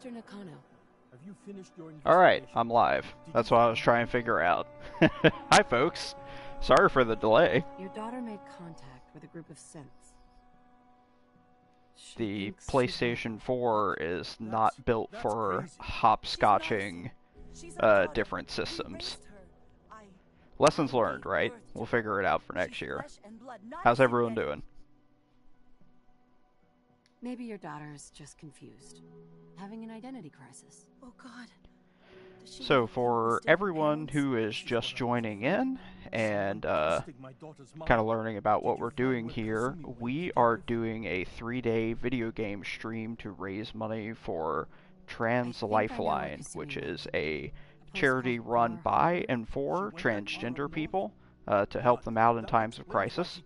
Mr. Nakano. Have you finished your Alright, I'm live. That's what I was trying to figure out. Hi, folks. Sorry for the delay. Your daughter made contact with a group of synths. The PlayStation 4 is not built for hopscotching different systems. Lessons learned, right? We'll figure it out for next year. How's everyone doing? Maybe your daughter is just confused, having an identity crisis. Oh God. So for everyone who is just joining in and kind of learning about what we're doing here, we are doing a 3-day video game stream to raise money for Trans Lifeline, which is a charity run by and for transgender people to help them out in times of crisis.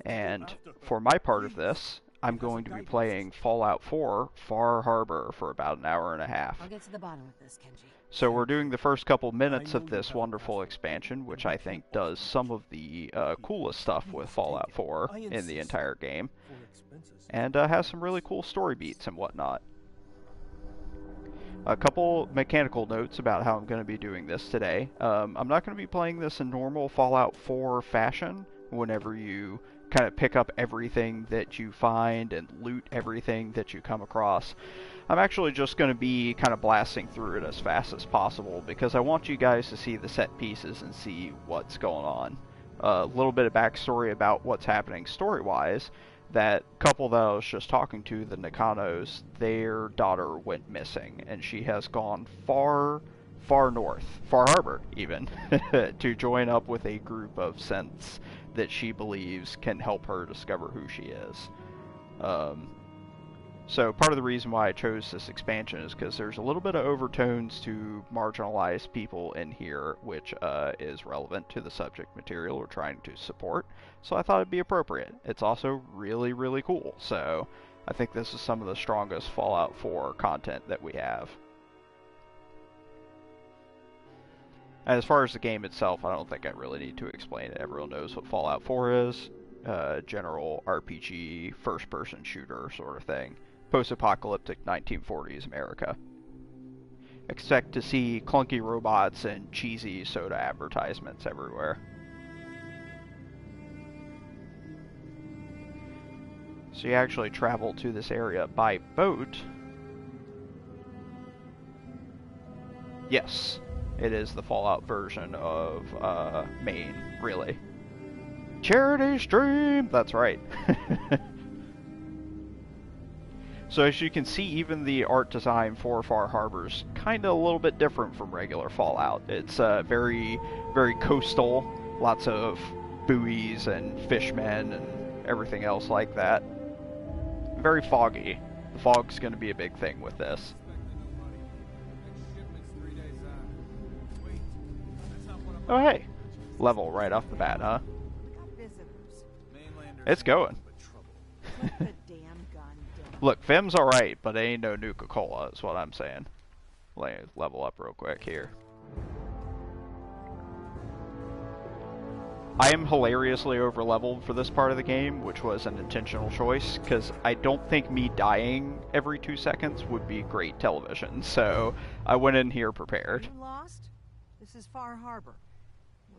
And for my part of this, I'm going to be playing Fallout 4 Far Harbor for about an hour and a half. I'll get to the bottom of this, Kenji. So we're doing the first couple minutes of this wonderful expansion, which I think does some of the coolest stuff with Fallout 4 in the entire game, and has some really cool story beats and whatnot. A couple mechanical notes about how I'm going to be doing this today. I'm not going to be playing this in normal Fallout 4 fashion, whenever you kind of pick up everything that you find and loot everything that you come across. I'm actually just going to be kind of blasting through it as fast as possible because I want you guys to see the set pieces and see what's going on. A little bit of backstory about what's happening story-wise. That couple that I was just talking to, the Nakanos, their daughter went missing, and she has gone far north, Far Harbor even, to join up with a group of synths that she believes can help her discover who she is. So part of the reason why I chose this expansion is because there's a little bit of overtones to marginalized people in here, which is relevant to the subject material we're trying to support. So I thought it'd be appropriate. It's also really, really cool. So I think this is some of the strongest Fallout 4 content that we have. And as far as the game itself, I don't think I really need to explain it. Everyone knows what Fallout 4 is. General RPG, first-person shooter sort of thing. Post-apocalyptic 1940s America. Expect to see clunky robots and cheesy soda advertisements everywhere. So you actually travel to this area by boat. Yes. It is the Fallout version of Maine, really. Charity stream! That's right. So as you can see, even the art design for Far Harbor's kind of a little bit different from regular Fallout. It's very, very coastal. Lots of buoys and fishmen and everything else like that. Very foggy. The fog's going to be a big thing with this. Oh hey, level right off the bat, huh? It's going. Look, Fem's alright, but it ain't no Nuka-Cola is what I'm saying. Let me level up real quick here. I am hilariously over-leveled for this part of the game, which was an intentional choice, because I don't think me dying every 2 seconds would be great television, so I went in here prepared. You lost? This is Far Harbor.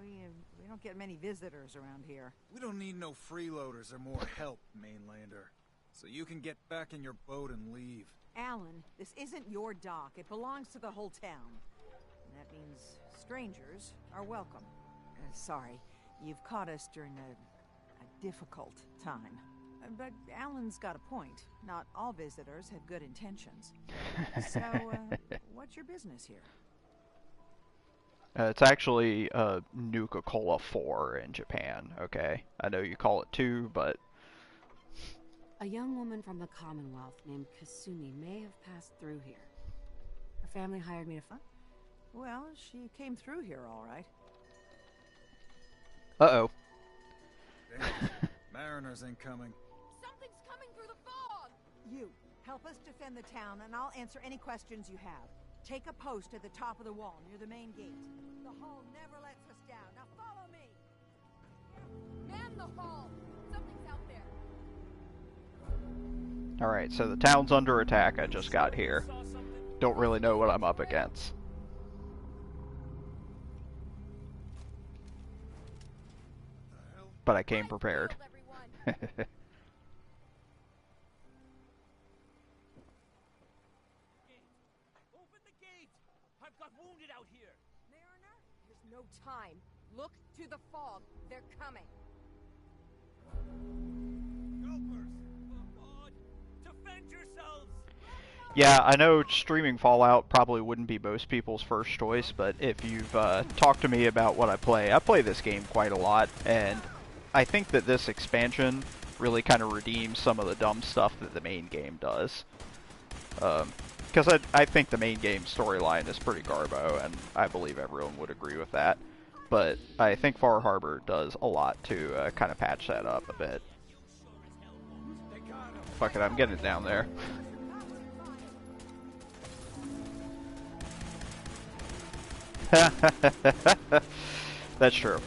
We don't get many visitors around here. We don't need no freeloaders or more help, mainlander. So you can get back in your boat and leave. Alan, this isn't your dock. It belongs to the whole town. And that means strangers are welcome. Sorry, you've caught us during a difficult time. But Alan's got a point. Not all visitors have good intentions. So, what's your business here? It's actually Nuka-Cola 4 in Japan, okay? I know you call it 2, but... A young woman from the Commonwealth named Kasumi may have passed through here. Her family hired me to find. Well, she came through here all right. Uh-oh. Mariners incoming. Something's coming through the fog! You, help us defend the town, and I'll answer any questions you have. Take a post at the top of the wall, near the main gate. The hull never lets us down. Now follow me! Man the hull! Something's out there. Alright, so the town's under attack. I just got here. Don't really know what I'm up against. But I came prepared. Open the gate! I've got wounded out here! Mariner, there's no time. Look to the fog. They're coming. Helpers! For God! Defend yourselves! Yeah, I know streaming Fallout probably wouldn't be most people's first choice, but if you've talked to me about what I play this game quite a lot, and I think that this expansion really kind of redeems some of the dumb stuff that the main game does. Because I think the main game storyline is pretty garbo, and I believe everyone would agree with that. But I think Far Harbor does a lot to kind of patch that up a bit. Fuck it, I'm getting it down there. That's true.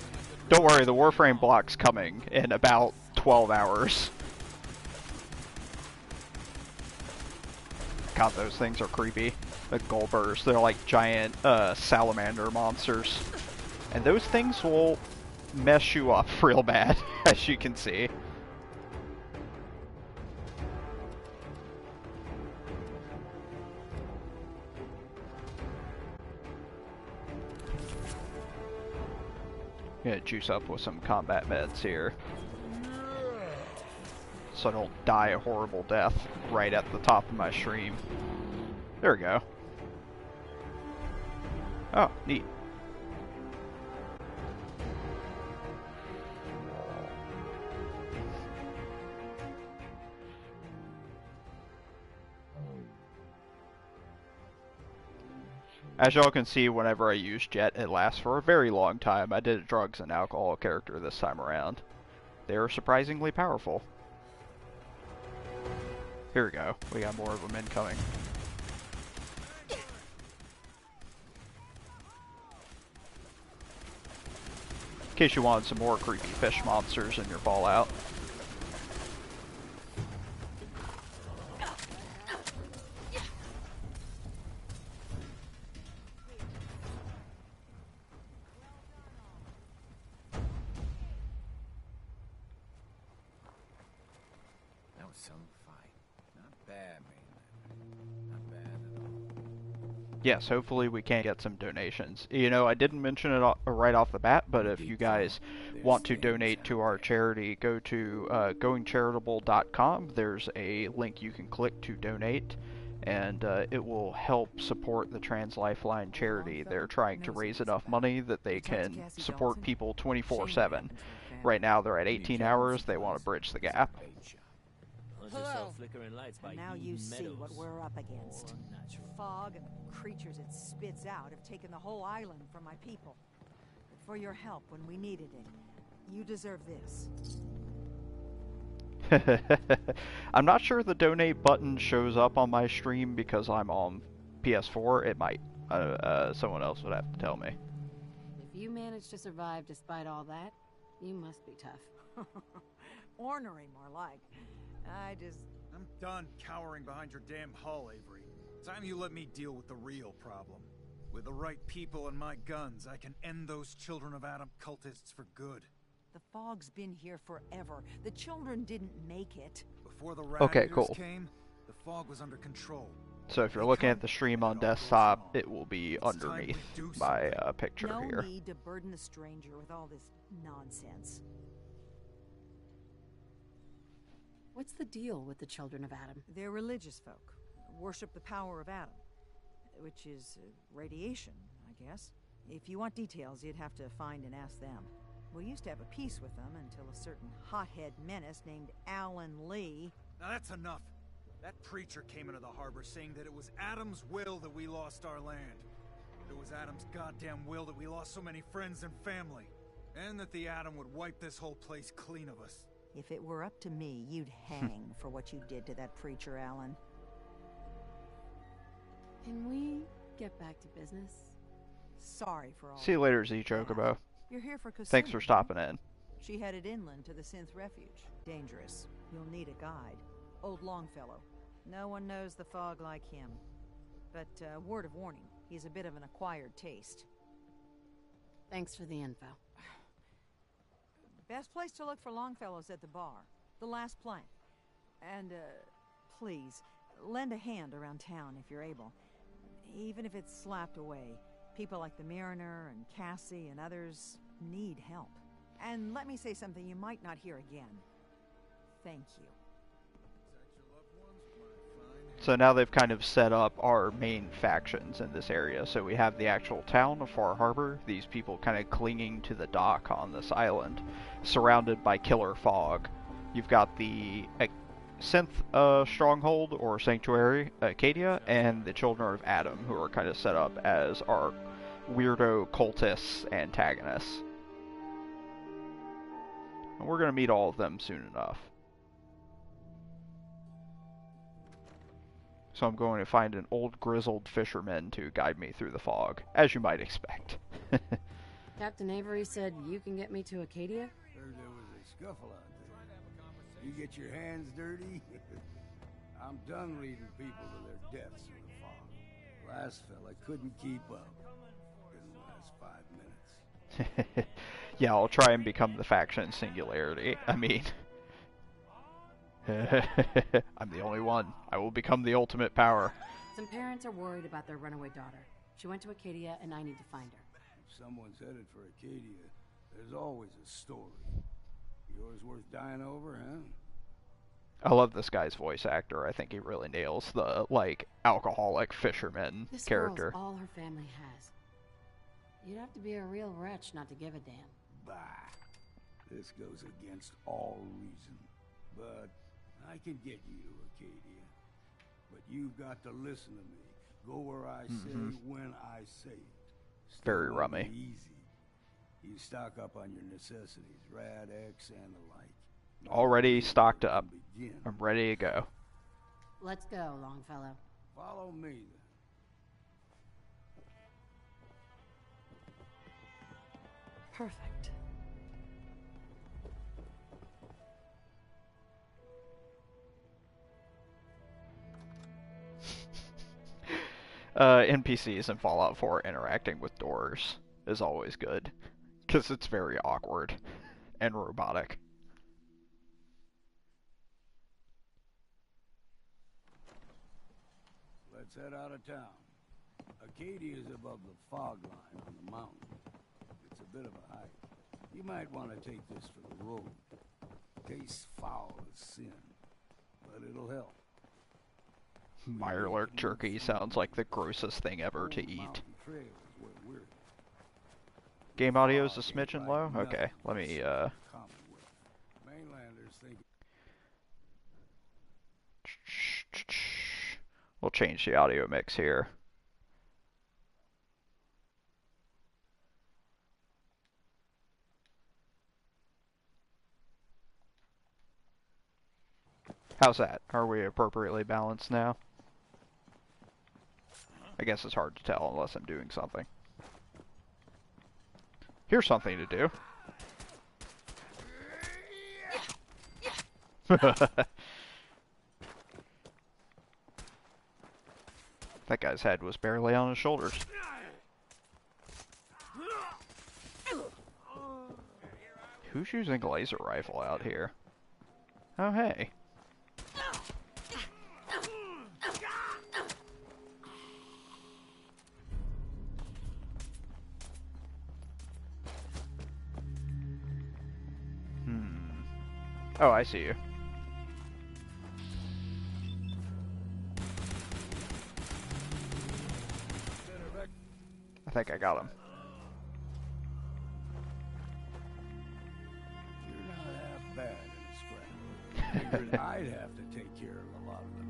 Don't worry, the Warframe block's coming in about 12 hours. God, those things are creepy. The Gulbers, they're like giant salamander monsters. And those things will mess you up real bad, as you can see. Gonna juice up with some combat meds here, so I don't die a horrible death right at the top of my stream. There we go. Oh, neat. As y'all can see, whenever I use Jet, it lasts for a very long time. I did a drugs and alcohol character this time around. They are surprisingly powerful. Here we go. We got more of them incoming. In case you wanted some more creepy fish monsters in your Fallout. Yes, hopefully we can get some donations. You know, I didn't mention it right off the bat, but if you guys want to donate to our charity, go to goingcharitable.com. There's a link you can click to donate, and it will help support the Trans Lifeline charity. They're trying to raise enough money that they can support people 24/7. Right now they're at 18 hours. They want to bridge the gap. Hello. And now you see what we're up against. Fog and the creatures it spits out have taken the whole island from my people. But for your help when we needed it, you deserve this. I'm not sure the donate button shows up on my stream because I'm on PS4. It might. Someone else would have to tell me. If you managed to survive despite all that, you must be tough. Ornery, more like. I'm done cowering behind your damn hull, Avery. Time you let me deal with the real problem. With the right people and my guns, I can end those Children of Adam cultists for good. The fog's been here forever. The children didn't make it. Before the Radiators cool. came, the fog was under control. So if you're looking at the stream on desktop, it will be underneath my picture here. No need to burden the stranger with all this nonsense. What's the deal with the Children of Adam? They're religious folk. Worship the power of Adam. Which is radiation, I guess. If you want details, you'd have to find and ask them. We used to have a peace with them until a certain hothead menace named Alan Lee... Now that's enough. That preacher came into the harbor saying that it was Adam's will that we lost our land. It was Adam's goddamn will that we lost so many friends and family. And that the Adam would wipe this whole place clean of us. If it were up to me, you'd hang for what you did to that preacher, Alan. Can we get back to business? Sorry for all. See you later, Z Chocobo. You're here for Kasumi. Thanks for stopping in. She headed inland to the Synth Refuge. Dangerous. You'll need a guide. old Longfellow. No one knows the fog like him. But, word of warning, he's a bit of an acquired taste. Thanks for the info. Best place to look for Longfellow's at the bar. The last plank. And, please, lend a hand around town if you're able. Even if it's slapped away. People like the Mariner and Cassie and others need help. And let me say something you might not hear again. Thank you. So now they've kind of set up our main factions in this area. So we have the actual town of Far Harbor, these people kind of clinging to the dock on this island, surrounded by killer fog. You've got the synth stronghold or sanctuary, Acadia, and the Children of Adam, who are kind of set up as our weirdo cultists antagonists. And we're going to meet all of them soon enough. So I'm going to find an old grizzled fisherman to guide me through the fog, as you might expect. Captain Avery said you can get me to Acadia? Heard there was a scuffle out there. You get your hands dirty? I'm done leading people to their deaths in the fog. Last fella couldn't keep up in the last 5 minutes. Yeah, I'll try and become the faction Singularity. I mean... I'm the only one. I will become the ultimate power. Some parents are worried about their runaway daughter. She went to Acadia, and I need to find her. If someone's headed for Acadia, there's always a story. Yours worth dying over, huh? I love this guy's voice actor. I think he really nails the, like, alcoholic fisherman character. This girl's all her family has. You'd have to be a real wretch not to give a damn. Bah. This goes against all reason. But I can get you to Acadia. But you've got to listen to me. Go where I say, when I say it. Still Very won't rummy. be easy. You stock up on your necessities, Rad X and the like. Already stocked up. Begin. I'm ready to go. Let's go, Longfellow. Follow me then. Perfect. NPCs in Fallout 4 interacting with doors is always good, because it's very awkward and robotic. Let's head out of town. Acadia is above the fog line on the mountain. It's a bit of a hike. You might want to take this for the road. Tastes foul as sin, but it'll help. Mirelurk jerky sounds like the grossest thing ever to eat. Game audio's a smidgen low? Okay, let me, we'll change the audio mix here. How's that? Are we appropriately balanced now? I guess it's hard to tell unless I'm doing something. Here's something to do. That guy's head was barely on his shoulders. Who's using a laser rifle out here? Oh, hey. Oh, I see you. I think I got him. You're not half bad in a scramble. Figured I'd have to take care of a lot of them.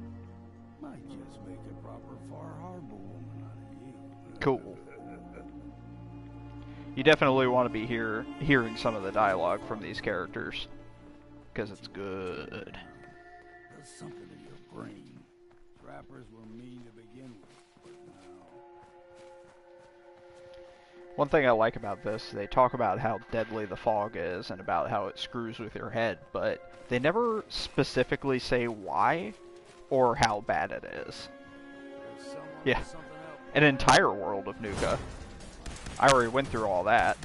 Might just make a proper Far Harbor woman out of you. Cool. You definitely want to be hearing some of the dialogue from these characters, because it's good. There's something in your brain. Trappers were mean to begin with, but One thing I like about this, they talk about how deadly the fog is and about how it screws with your head, but they never specifically say why or how bad it is. Yeah, an entire world of Nuka. I already went through all that.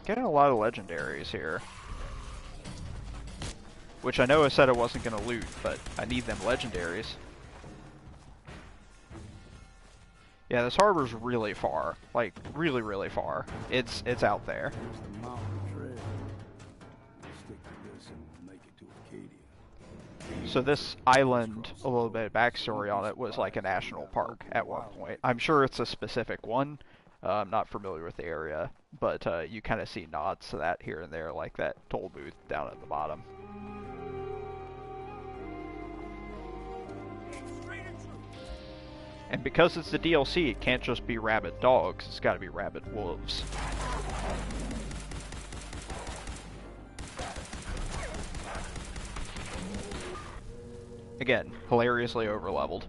Getting a lot of legendaries here. Which I know I said I wasn't going to loot, but I need them legendaries. Yeah, this harbor's really far. Like, really, really far. It's out there. So this island, a little bit of backstory on it, was like a national park at one point. I'm sure it's a specific one. I'm not familiar with the area, but you kind of see nods to that here and there, like that toll booth down at the bottom. And because it's the DLC, it can't just be rabid dogs, it's gotta be rabid wolves. Again, hilariously overleveled.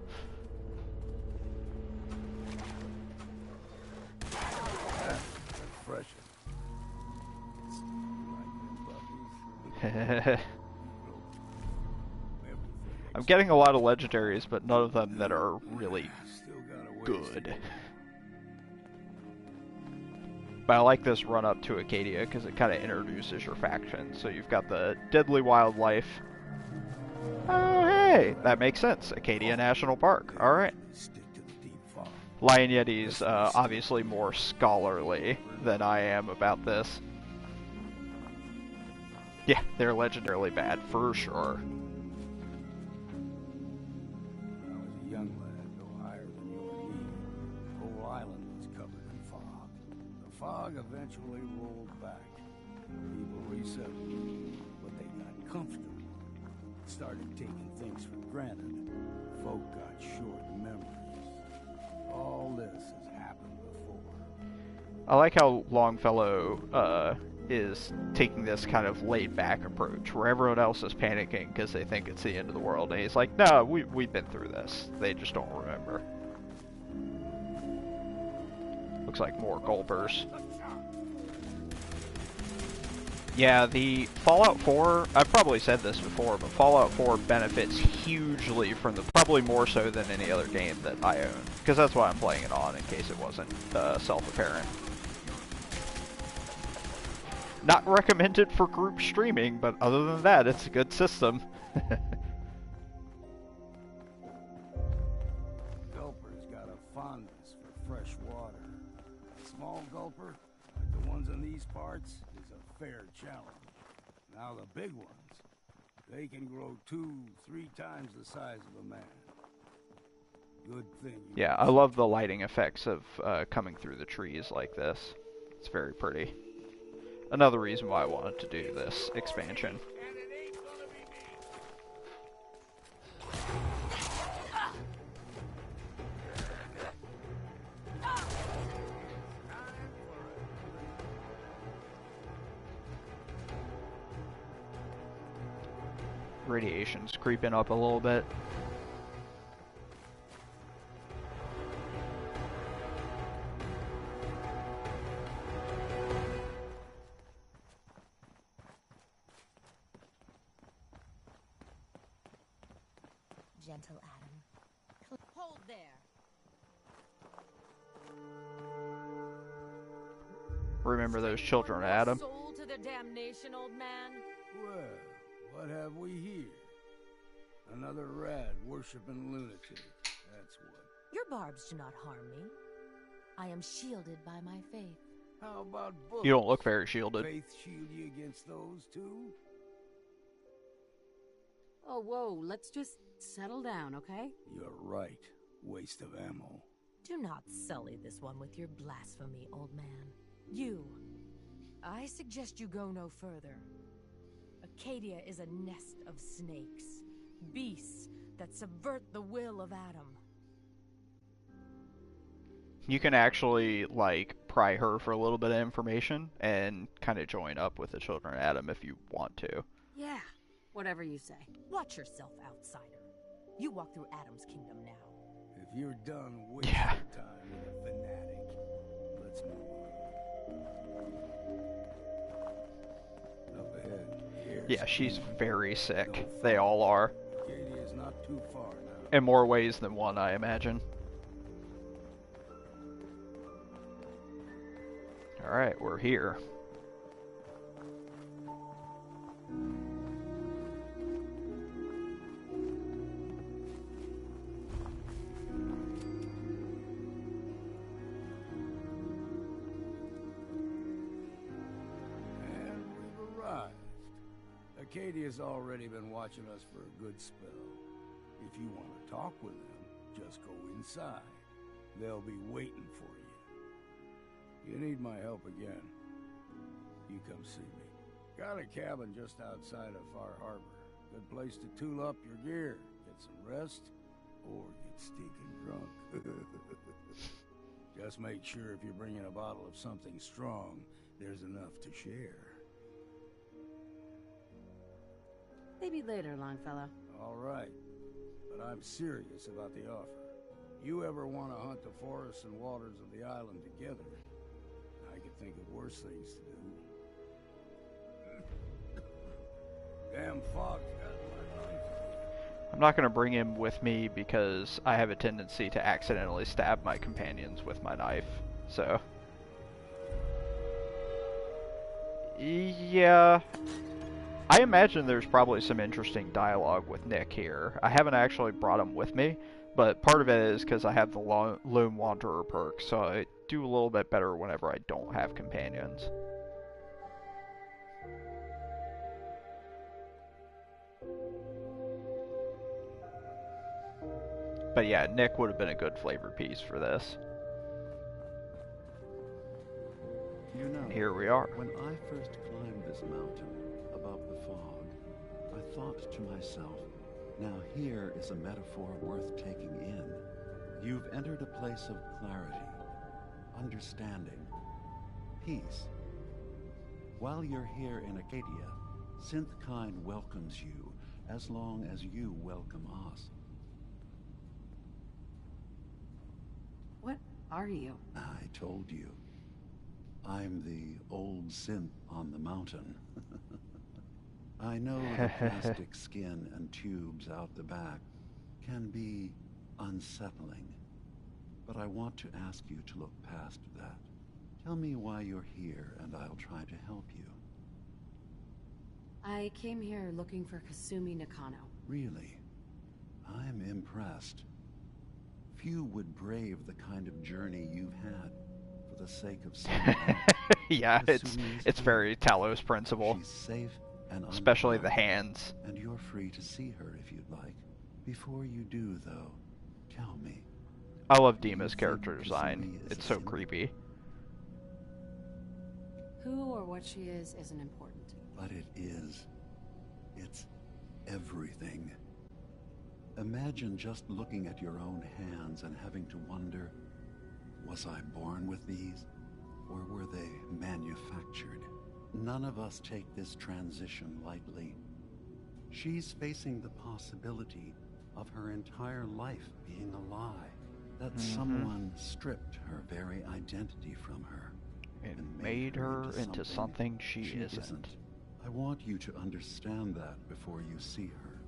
I'm getting a lot of legendaries, but none of them that are really good. But I like this run up to Acadia because it kind of introduces your faction. So you've got the deadly wildlife. Oh, hey, that makes sense. Acadia National Park. All right. Lion Yeti's obviously more scholarly than I am about this. Yeah, they're legendarily bad for sure. Fog eventually rolled back. People resettled, but they got comfortable. Started taking things for granted. Folk got short memories. All this has happened before. I like how Longfellow is taking this kind of laid-back approach, where everyone else is panicking because they think it's the end of the world, and he's like, no, we've been through this. They just don't remember. Looks like more gulpers. Yeah, the Fallout 4, I've probably said this before, but Fallout 4 benefits hugely from the, probably more so than any other game that I own, because that's why I'm playing it on, in case it wasn't self-apparent. Not recommended for group streaming, but other than that, it's a good system. Gulper's got a fondness for fresh water. A small gulper, like the ones in these parts, is a fair challenge. Now the big ones, they can grow 2-3 times the size of a man. Good thing. Yeah, I love the lighting effects of coming through the trees like this. It's very pretty. Another reason why I wanted to do this expansion. Radiation's creeping up a little bit. Gentle Adam. Hold there. Remember those children, Adam? Soul to the damnation, old man. Well, what have we here? Another rat worshipping lunatic. That's what. Your barbs do not harm me. I am shielded by my faith. How about books? You don't look very shielded. Faith shield you against those too? Oh, whoa, let's just settle down, okay? You're right. Waste of ammo. Do not sully this one with your blasphemy, old man. You. I suggest you go no further. Acadia is a nest of snakes. Beasts that subvert the will of Adam. You can actually, like, pry her for a little bit of information and kind of join up with the children of Adam if you want to. Yeah, whatever you say. Watch yourself, outsider. You walk through Adam's kingdom now. If If you're done wasting Yeah. time with a fanatic, let's move on. Up ahead. Here's Yeah, she's Prehn. very sick. Go They far. all are. Acadia's not too far now. In more ways than one, I imagine. Alright, we're here. And we've arrived. Acadia's already been watching us for a good spell. If you want to talk with them, just go inside. They'll be waiting for you. You need my help again, you come see me. Got a cabin just outside of Far Harbor. Good place to tool up your gear, get some rest, or get stinking drunk. Just make sure if you're bringing a bottle of something strong, there's enough to share. Maybe later, Longfellow. All right, but I'm serious about the offer. You ever want to hunt the forests and waters of the island together, I could think of worse things to do. Damn fog's got my lungs. I'm not going to bring him with me because I have a tendency to accidentally stab my companions with my knife, so... Yeah... I imagine there's probably some interesting dialogue with Nick here. I haven't actually brought him with me, but part of it is because I have the Lone Wanderer perk, so I do a little bit better whenever I don't have companions. But yeah, Nick would have been a good flavor piece for this. You know, Here we are. when I first climbed this mountain above the fog, I thought to myself, now here is a metaphor worth taking in. You've entered a place of clarity, understanding, peace. While you're here in Acadia, Synthkind welcomes you as long as you welcome us. What are you? I told you. I'm the old synth on the mountain. I know the plastic skin and tubes out the back can be unsettling, but I want to ask you to look past that. Tell me why you're here, and I'll try to help you. I came here looking for Kasumi Nakano. Really? I'm impressed. Few would brave the kind of journey you've had for the sake of someone. Yeah, Kasumi is it's fine. very Talos principle, She's safe and especially the unharmed, hands. and you're free to see her if you'd like. Before you do, though, tell me. I love Do you Dima's think character Kasumi design. is It's a so synth? creepy. Who or what she is isn't important. But it is. It's everything. Imagine just looking at your own hands and having to wonder, was I born with these, or were they manufactured? None of us take this transition lightly. She's facing the possibility of her entire life being a lie, that someone stripped her very identity from her And made her into something she isn't. isn't. I want you to understand that before you see her.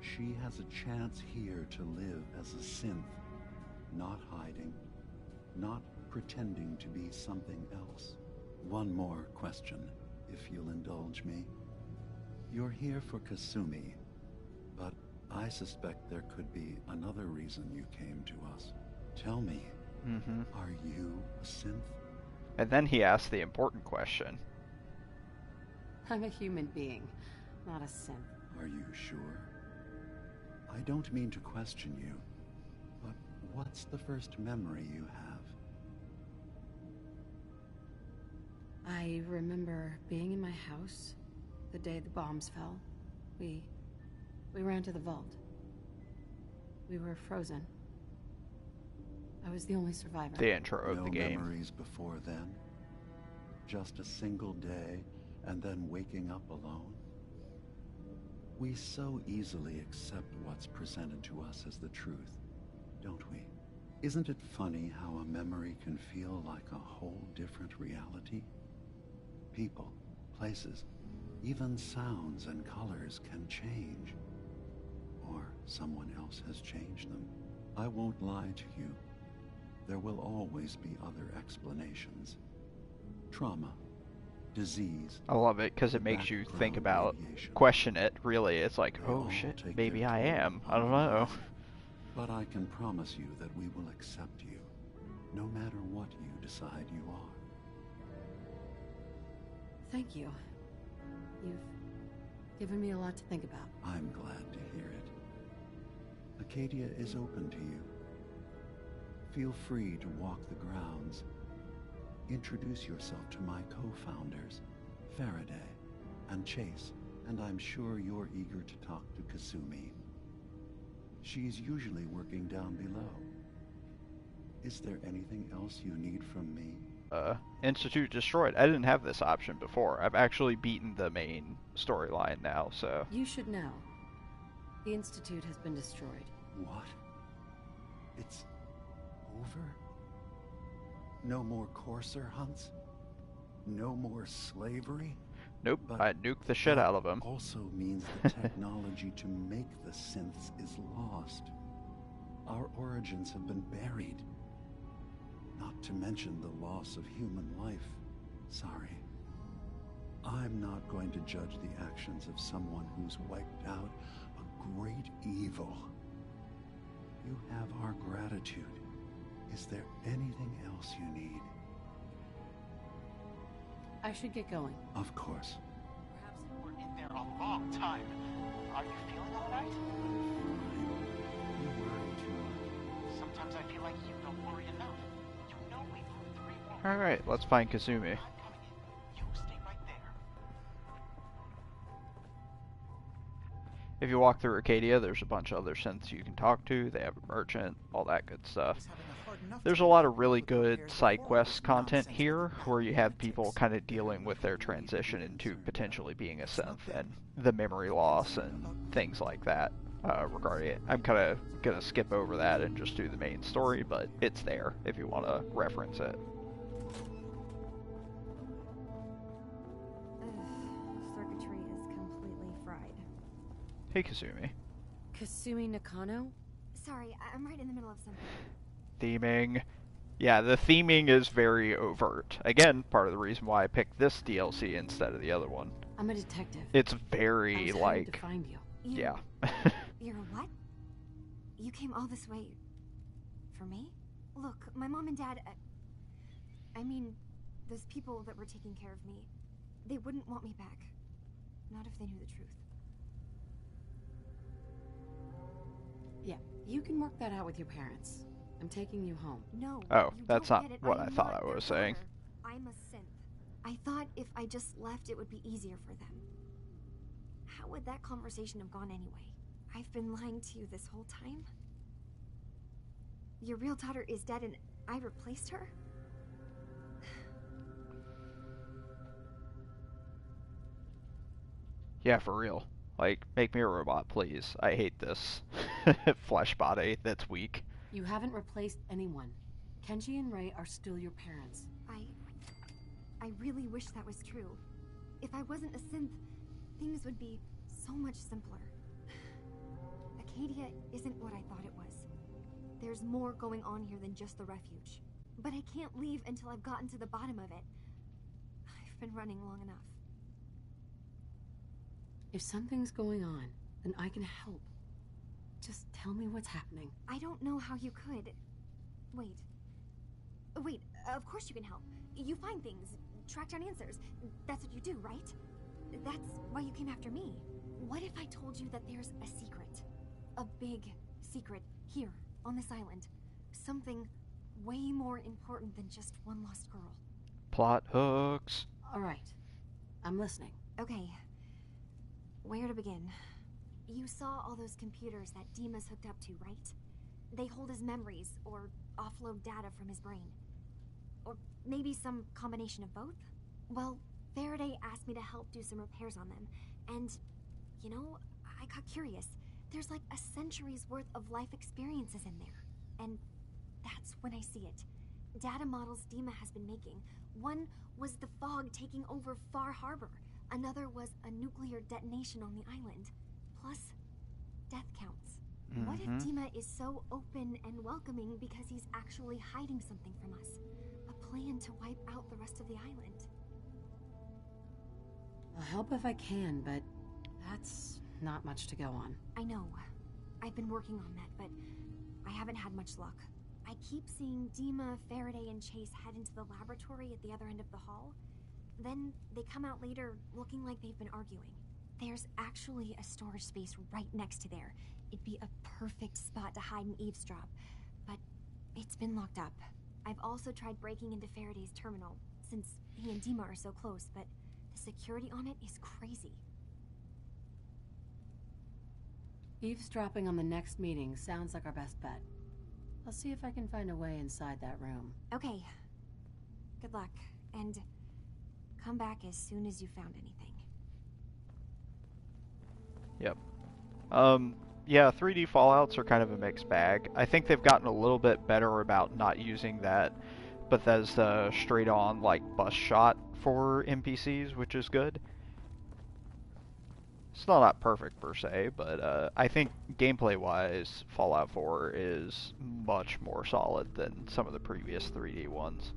She has a chance here to live as a synth, not hiding, not pretending to be something else. One more question, if you'll indulge me. You're here for Kasumi, but I suspect there could be another reason you came to us. Tell me, are you a synth? And then he asked the important question. I'm a human being, not a synth. Are you sure? I don't mean to question you, but what's the first memory you have? I remember being in my house the day the bombs fell. We ran to the vault. We were frozen. I was the only survivor. The intro of No the game. memories before then? Just a single day and then waking up alone? We so easily accept what's presented to us as the truth. don't we? Isn't it funny how a memory can feel like a whole different reality? People, places, even sounds and colors can change. Or someone else has changed them. I won't lie to you. There will always be other explanations. Trauma, disease. I love it because it makes you think about, question it, really. It's like, oh shit, maybe I am. I don't know. But I can promise you that we will accept you, no matter what you decide you are. Thank you. You've given me a lot to think about. I'm glad to hear it. Acadia is open to you. Feel free to walk the grounds. Introduce yourself to my co-founders, Faraday and Chase, and I'm sure you're eager to talk to Kasumi. She's usually working down below. Is there anything else you need from me? Institute destroyed. I didn't have this option before. I've actually beaten the main storyline now, so... You should know. The Institute has been destroyed. What? It's over? No more courser hunts? No more slavery? Nope, But I nuked the shit out of them. Also means the technology to make the synths is lost. Our origins have been buried. Not to mention the loss of human life. Sorry. I'm not going to judge the actions of someone who's wiped out a great evil. You have our gratitude. Is there anything else you need? I should get going. Of course. Perhaps you were in there a long time. Are you feeling all right? You worry too much. Sometimes I feel like you don't worry enough. You know we flew 3 walls. Alright, let's find Kasumi. I'm coming in. You stay right there. If you walk through Arcadia, there's a bunch of other synths you can talk to. They have a merchant, all that good stuff. There's a lot of really good side quest content here, where you have people kind of dealing with their transition into potentially being a synth, and the memory loss and things like that regarding it. I'm kind of going to skip over that and just do the main story, but it's there if you want to reference it. Circuitry is completely fried. Hey, Kasumi. Kasumi Nakano? Sorry, I'm right in the middle of something. Theming. Yeah, the theming is very overt. Again, part of the reason why I picked this DLC instead of the other one. I'm a detective. It's I very, was hired like... to find you. Yeah. You're a what? You came all this way... for me? Look, my mom and dad... I mean, those people that were taking care of me, they wouldn't want me back. Not if they knew the truth. Yeah, you can work that out with your parents. I'm taking you home. No. Oh, you that's don't not get it. what I'm I thought not I their was saying. daughter. I'm a synth. I thought if I just left, it would be easier for them. How would that conversation have gone anyway? I've been lying to you this whole time? Your real daughter is dead and I replaced her? Yeah, for real. Like, make me a robot, please. I hate this flesh body that's weak. You haven't replaced anyone. Kenji and Ray are still your parents. I really wish that was true. If I wasn't a synth, things would be so much simpler. Acadia isn't what I thought it was. There's more going on here than just the refuge. But I can't leave until I've gotten to the bottom of it. I've been running long enough. If something's going on, then I can help. Just tell me what's happening. I don't know how you could. Wait. Wait, of course you can help. You find things, track down answers. That's what you do, right? That's why you came after me. What if I told you that there's a secret? A big secret here, on this island. Something way more important than just one lost girl. Plot hooks. All right. I'm listening. Okay. Where to begin? You saw all those computers that Dima's hooked up to, right? They hold his memories, or offload data from his brain. Or maybe some combination of both? Well, Faraday asked me to help do some repairs on them, and, you know, I got curious. There's like a century's worth of life experiences in there. And that's when I see it. Data models Dima has been making. One was the fog taking over Far Harbor. Another was a nuclear detonation on the island. Plus, death counts. What if Dima is so open and welcoming because he's actually hiding something from us? A plan to wipe out the rest of the island. I'll help if I can, but that's not much to go on. I know. I've been working on that, but I haven't had much luck. I keep seeing Dima, Faraday, and Chase head into the laboratory at the other end of the hall. Then they come out later looking like they've been arguing. There's actually a storage space right next to there. It'd be a perfect spot to hide and eavesdrop, but it's been locked up. I've also tried breaking into Faraday's terminal, since he and Dima are so close, but the security on it is crazy. Eavesdropping on the next meeting sounds like our best bet. I'll see if I can find a way inside that room. Okay. Good luck, and come back as soon as you found anything. Yep. Yeah, 3D Fallouts are kind of a mixed bag. I think they've gotten a little bit better about not using that Bethesda straight-on, like, bus shot for NPCs, which is good. It's not perfect per se, but I think gameplay-wise, Fallout 4 is much more solid than some of the previous 3D ones.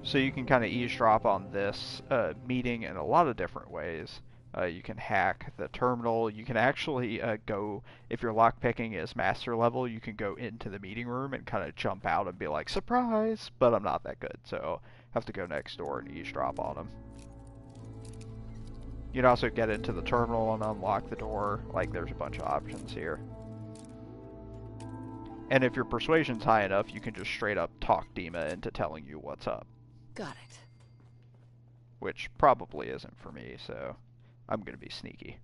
So you can kind of eavesdrop on this meeting in a lot of different ways. You can hack the terminal. You can actually go, if your lockpicking is master level, you can go into the meeting room and kind of jump out and be like, surprise! But I'm not that good, so I have to go next door and eavesdrop on them. You can also get into the terminal and unlock the door. Like, there's a bunch of options here. And if your persuasion's high enough, you can just straight up talk Dima into telling you what's up. Got it. Which probably isn't for me, so I'm going to be sneaky.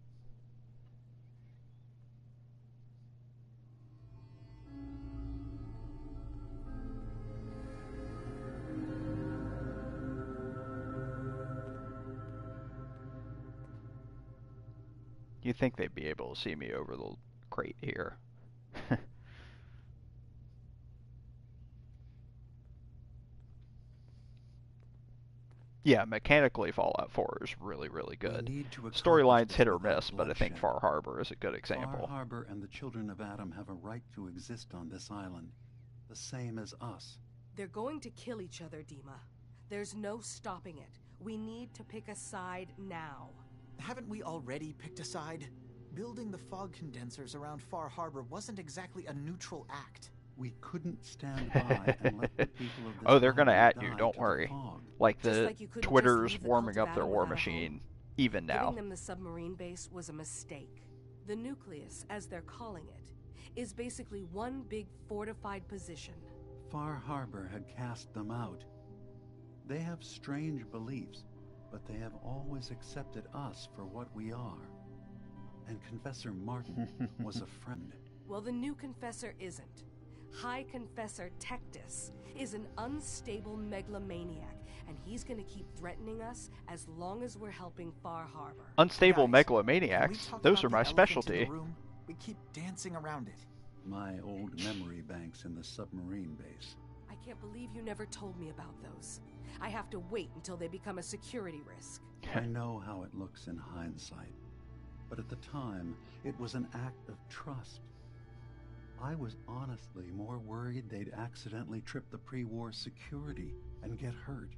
You'd think they'd be able to see me over the crate here. Yeah, mechanically Fallout 4 is really, really good. Storyline's hit or miss, but I think Far Harbor is a good example. Far Harbor and the children of Adam have a right to exist on this island, the same as us. They're going to kill each other, Dima. There's no stopping it. We need to pick a side now. Haven't we already picked a side? Building the fog condensers around Far Harbor wasn't exactly a neutral act. We couldn't stand by and let the people of this Oh, they're gonna island at you, die don't to the worry. fog. Like Just the like you couldn't just Twitter's leave the warming cult up of their Adam war without a machine, home. even now. Giving them the submarine base was a mistake. The nucleus, as they're calling it, is basically one big fortified position. Far Harbor had cast them out. They have strange beliefs, but they have always accepted us for what we are. And Confessor Martin was a friend. Well, the new Confessor isn't. High Confessor Tectus is an unstable megalomaniac, and he's gonna keep threatening us as long as we're helping Far Harbor. Unstable Guys, megalomaniacs, talk those about are my the elephant in the specialty. room? We keep dancing around it. My old memory banks in the submarine base. I can't believe you never told me about those. I have to wait until they become a security risk. I know how it looks in hindsight, but at the time, it was an act of trust. I was honestly more worried they'd accidentally trip the pre-war security and get hurt,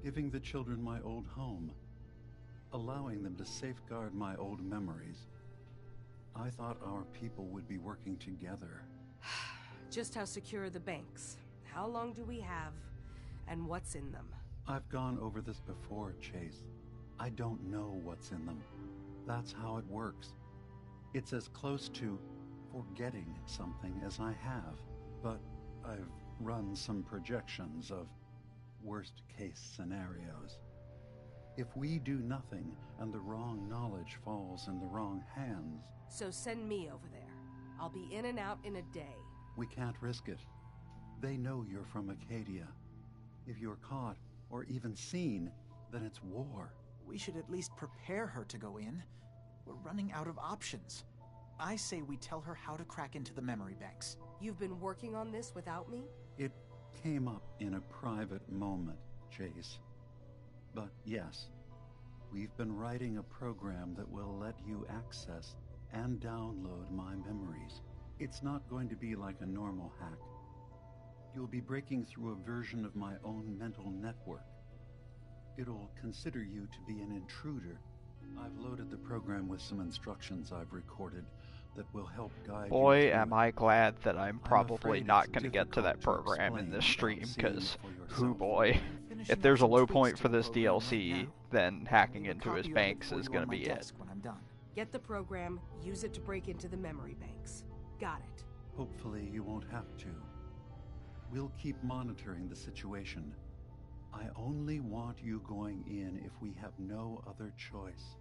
giving the children my old home, allowing them to safeguard my old memories. I thought our people would be working together. Just how secure are the banks? How long do we have? And what's in them? I've gone over this before, Chase. I don't know what's in them. That's how it works. It's as close to forgetting something as I have, but I've run some projections of worst-case scenarios. If we do nothing and the wrong knowledge falls in the wrong hands... So send me over there. I'll be in and out in a day. We can't risk it. They know you're from Acadia. If you're caught, or even seen, then it's war. We should at least prepare her to go in. We're running out of options. I say we tell her how to crack into the memory banks. You've been working on this without me? It came up in a private moment, Chase. But yes, we've been writing a program that will let you access and download my memories. It's not going to be like a normal hack. You'll be breaking through a version of my own mental network. It'll consider you to be an intruder. I've loaded the program with some instructions I've recorded that will help guide you. Boy, through am it. I glad that I'm probably afraid not it's going to get to that difficult to program in explain this stream, without seeing because, it for hoo yourself. boy. Finishing If up there's a some low tweaks point to for the this program right DLC, now. then I'll hacking leave a into his copy of it banks for is you going on to my be it. desk when I'm done. Get the program, use it to break into the memory banks. Got it. Hopefully you won't have to. We'll keep monitoring the situation. I only want you going in if we have no other choice.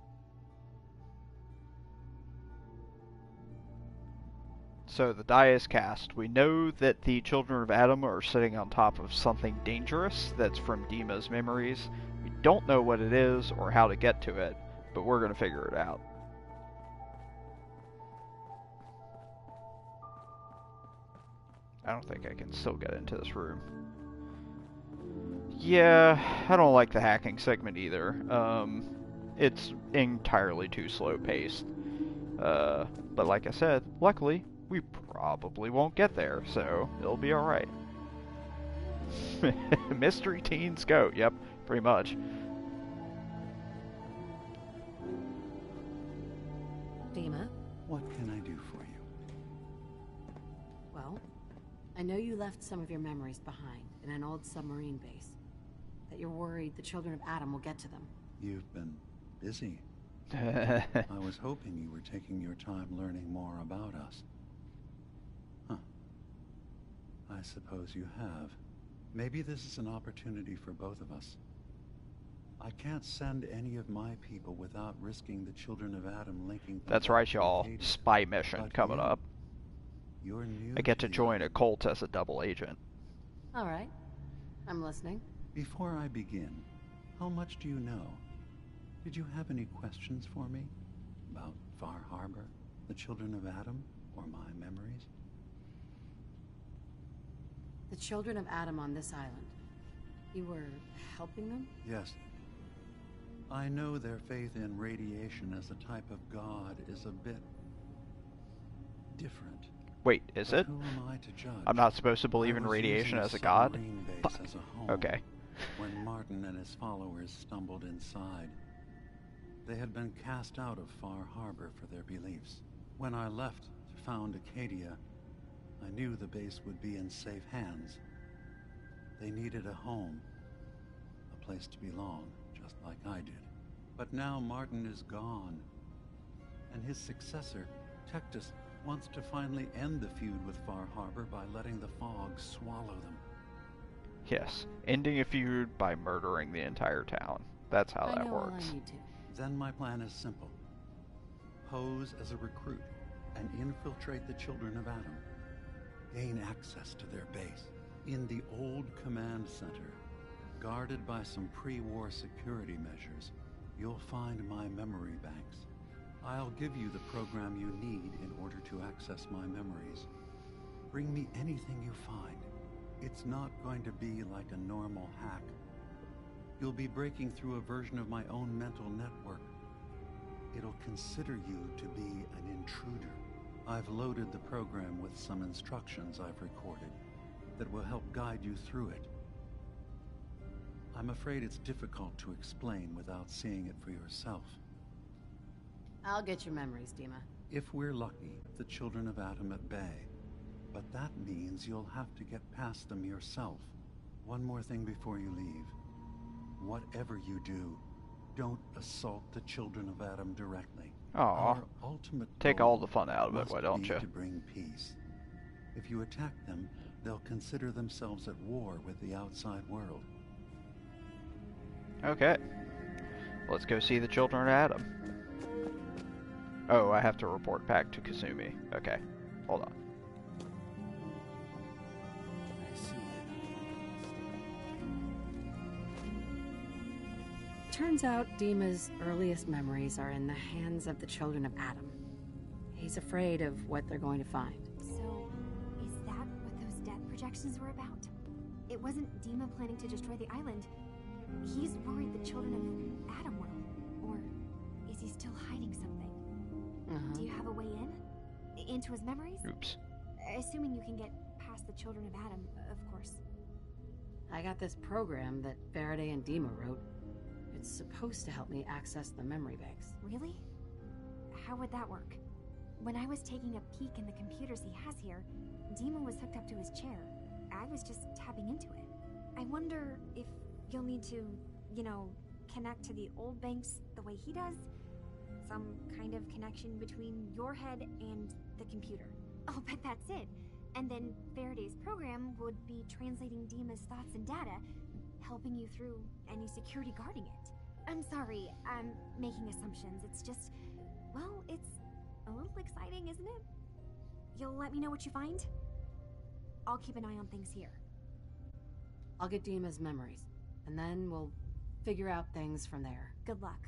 So the die is cast. We know that the children of Adam are sitting on top of something dangerous that's from Dima's memories. We don't know what it is or how to get to it, but we're going to figure it out. I don't think I can still get into this room. Yeah, I don't like the hacking segment either. It's entirely too slow paced. But like I said, luckily, we probably won't get there, so it'll be alright. Mystery Teens Go, yep, pretty much. Dima, What can I do for you? well, I know you left some of your memories behind in an old submarine base. That you're worried the children of Adam will get to them. You've been busy. I was hoping you were taking your time learning more about us. Huh. I suppose you have. Maybe this is an opportunity for both of us. I can't send any of my people without risking the children of Adam linking them That's back right, to y'all. Acadia. Spy mission But coming you, up. You're new I get to the join a island. cult as a double agent. Alright, I'm listening. Before I begin, how much do you know? Did you have any questions for me? About Far Harbor, the children of Adam, or my memories? The children of Adam on this island. You were helping them? Yes. I know their faith in radiation as a type of god is a bit different. Wait, is But it? who am I to judge? I'm not supposed to believe I in was radiation using as a god? submarine base Fuck. as a home Okay. when Martin and his followers stumbled inside. They had been cast out of Far Harbor for their beliefs. When I left to found Acadia, I knew the base would be in safe hands. They needed a home, a place to belong, just like I did. But now Martin is gone, and his successor, Tectus, wants to finally end the feud with Far Harbor by letting the fog swallow them. Yes, ending a feud by murdering the entire town. That's how I that know all works. I need to. Then my plan is simple. Pose as a recruit and infiltrate the children of Adam. Gain access to their base. In the old command center, guarded by some pre-war security measures, you'll find my memory banks. I'll give you the program you need in order to access my memories. Bring me anything you find. It's not going to be like a normal hack. You'll be breaking through a version of my own mental network. It'll consider you to be an intruder. I've loaded the program with some instructions I've recorded that will help guide you through it. I'm afraid it's difficult to explain without seeing it for yourself. I'll get your memories, Dima. If we're lucky, the children of Adam at bay. But that means you'll have to get past them yourself. One more thing before you leave. Whatever you do, don't assault the children of Adam directly. Aw. Our ultimate Take goal all the fun out of it, must why don't be you? to bring peace. If you attack them, they'll consider themselves at war with the outside world. Okay. Let's go see the children of Adam. Oh, I have to report back to Kazumi. Okay. Hold on. turns out Dima's earliest memories are in the hands of the children of Adam. He's afraid of what they're going to find. So, is that what those death projections were about? It wasn't Dima planning to destroy the island. He's worried the children of Adam will. Or is he still hiding something? Do you have a way in? Into his memories? Oops. Assuming you can get past the children of Adam, of course. I got this program that Faraday and Dima wrote. It's supposed to help me access the memory banks. Really? How would that work? When I was taking a peek in the computers he has here, Dima was hooked up to his chair. I was just tapping into it. I wonder if you'll need to, you know, connect to the old banks the way he does? Some kind of connection between your head and the computer. I'll bet that's it. And then Faraday's program would be translating Dima's thoughts and data, helping you through any security guarding it. I'm sorry, I'm making assumptions. It's just, well, it's a little exciting, isn't it? You'll let me know what you find? I'll keep an eye on things here. I'll get Dima's memories, and then we'll figure out things from there. Good luck.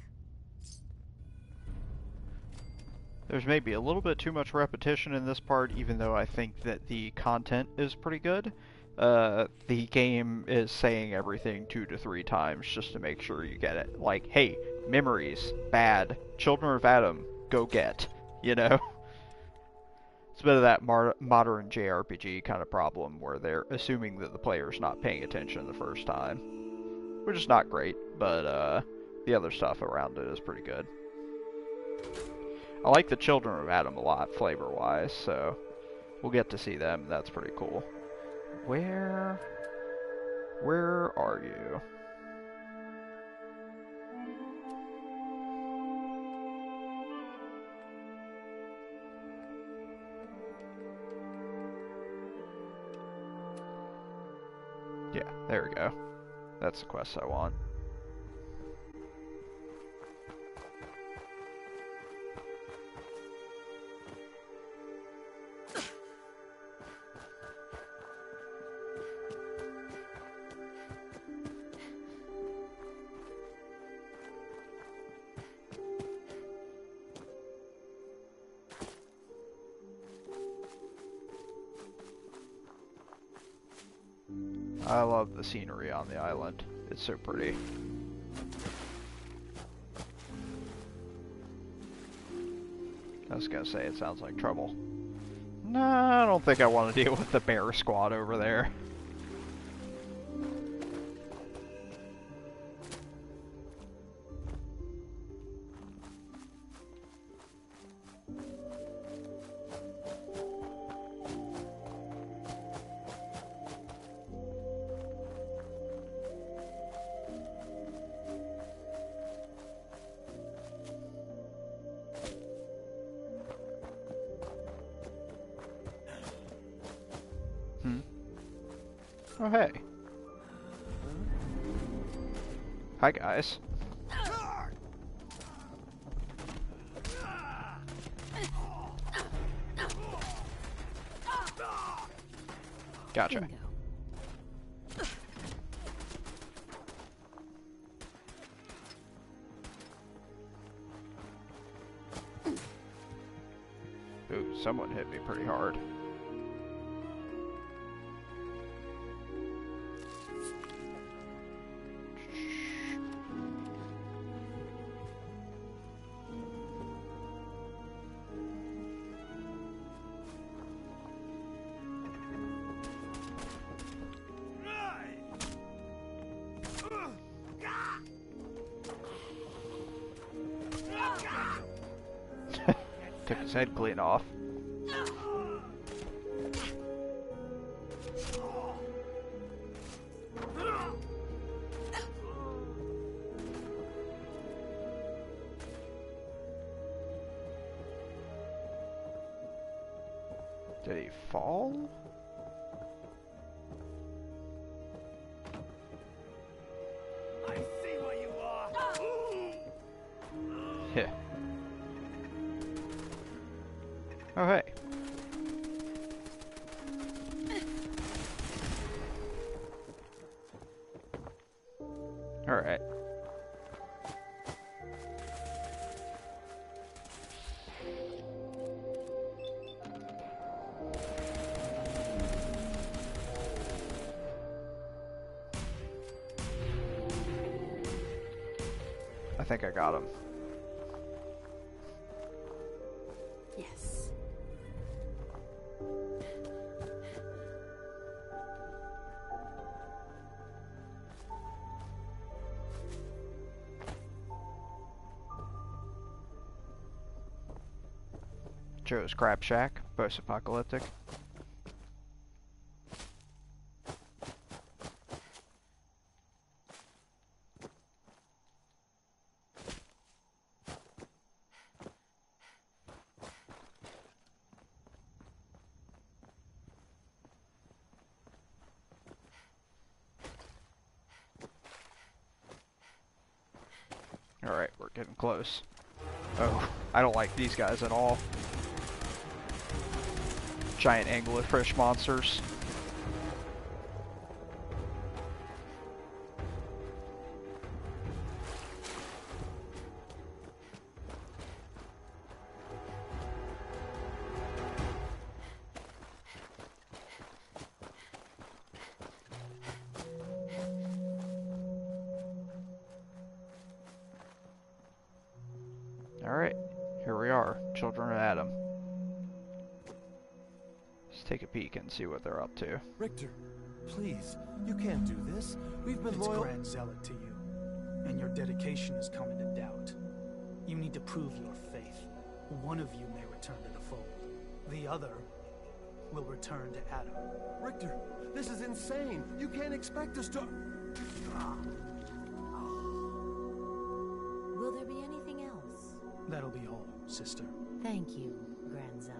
There's maybe a little bit too much repetition in this part, even though I think that the content is pretty good. The game is saying everything 2 to 3 times just to make sure you get it. Like, hey, memories, bad. Children of Adam, go get. You know? It's a bit of that modern JRPG kind of problem where they're assuming that the player's not paying attention the first time. Which is not great, but the other stuff around it is pretty good. I like the Children of Adam a lot, flavor-wise, so we'll get to see them. That's pretty cool. Where are you? Yeah, there we go. That's the quest I want. I love the scenery on the island. It's so pretty. I was gonna say, it sounds like trouble. Nah, I don't think I want to deal with the bear squad over there. Oh, hey. Hi, guys. Gotcha. Bingo. Ooh, someone hit me pretty hard. Took his head clean off. Did he fall? I see what you are. Yeah. Oh, hey. Alright. think I got him. Yes. Joe's Crab Shack, post-apocalyptic. Alright, we're getting close. Oh, I don't like these guys at all. Giant anglerfish monsters. Alright, here we are, children of Adam. Let's take a peek and see what they're up to. Richter, please, you can't do this. We've been loyal. It's Grand Zealot to you, and your dedication has come into doubt. You need to prove your faith. One of you may return to the fold. The other will return to Adam. Richter, this is insane. You can't expect us to... Will there be anything else? That'll be all, sister. Thank you, Grand Zealot.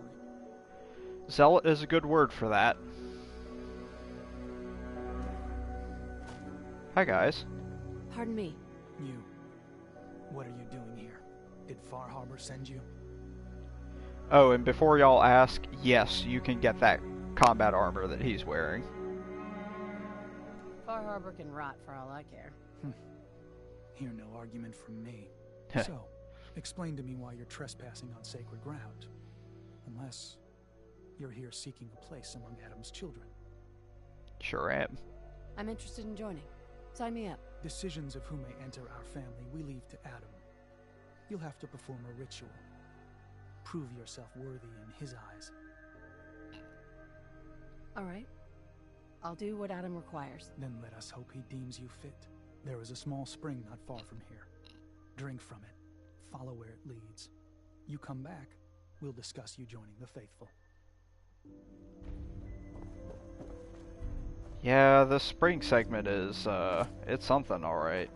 Zealot is a good word for that. Hi guys. Pardon me. You. What are you doing here? Did Far Harbor send you? Oh, and before y'all ask, yes, you can get that combat armor that he's wearing. Far Harbor can rot for all I care. Hear no argument from me. So, explain to me why you're trespassing on sacred ground. Unless you're here seeking a place among Adam's children. Sure am. I'm interested in joining. Sign me up. Decisions of who may enter our family we leave to Adam. You'll have to perform a ritual. Prove yourself worthy in his eyes. All right. I'll do what Adam requires. Then let us hope he deems you fit. There is a small spring not far from here. Drink from it. Follow where it leads. You come back, we'll discuss you joining the faithful. Yeah, the spring segment is, it's something, alright.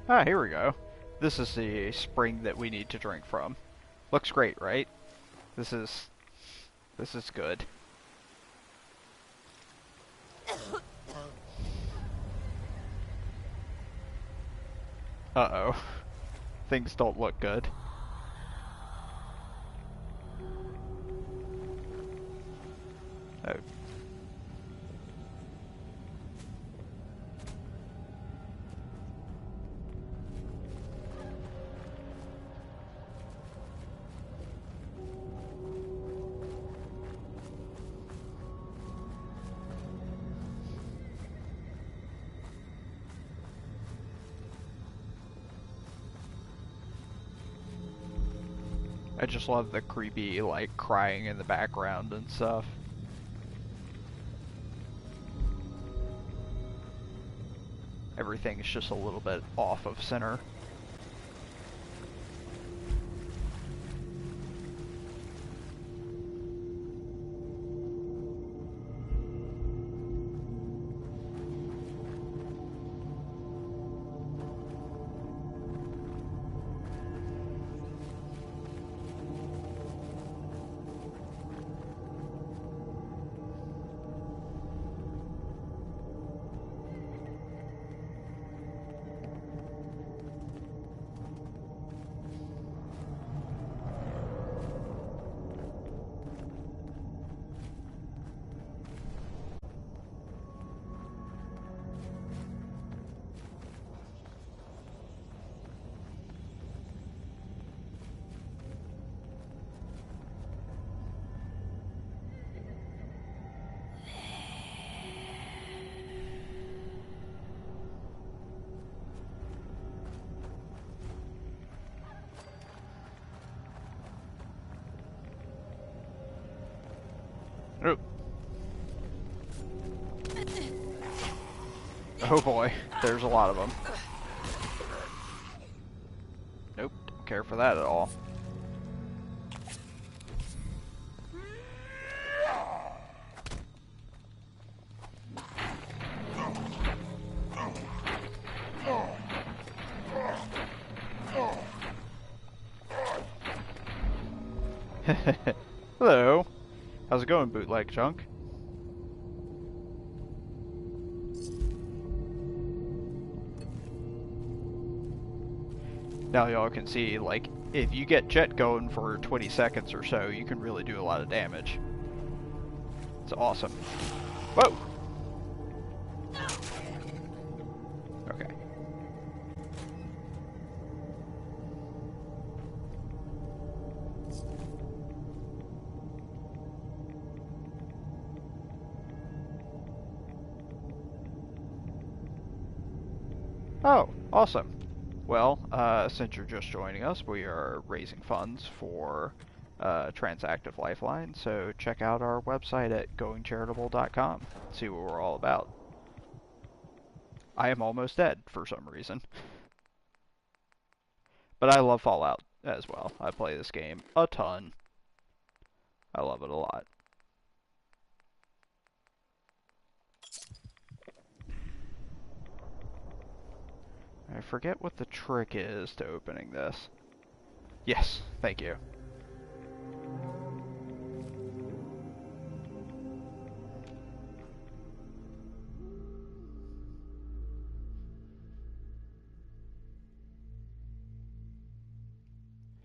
Ah, here we go. This is the spring that we need to drink from. Looks great, right? This is good. Uh-oh. Things don't look good. Oh. I just love the creepy, like, crying in the background and stuff. Everything is just a little bit off of center. Oh. Oh boy, there's a lot of them. Nope, don't care for that at all. Hello. How's it going, bootleg junk? Now y'all can see, like, if you get Jet going for 20 seconds or so, you can really do a lot of damage. It's awesome. Whoa! Okay. Oh, awesome. Well, since you're just joining us, we are raising funds for Transactive Lifeline, so check out our website at goingcharitable.com. See what we're all about. I am almost dead for some reason. But I love Fallout as well. I play this game a ton. I love it a lot. I forget what the trick is to opening this. Yes, thank you.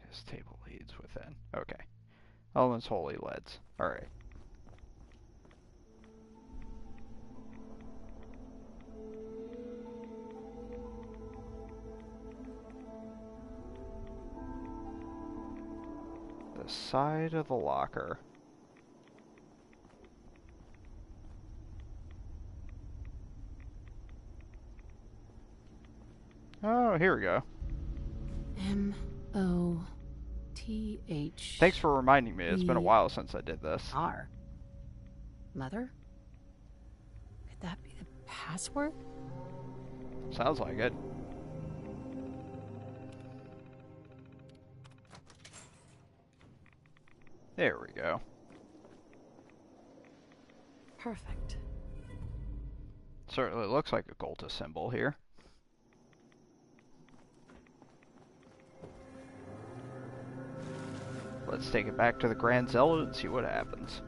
This table leads within. Okay. Elements Holy Leads. Alright. The side of the locker. Oh, here we go. M-O-T-H. Thanks for reminding me. It's been a while since I did this. R. Mother? Could that be the password? Sounds like it. There we go. Perfect. Certainly looks like a cultist symbol here. Let's take it back to the Grand Zealot and see what happens.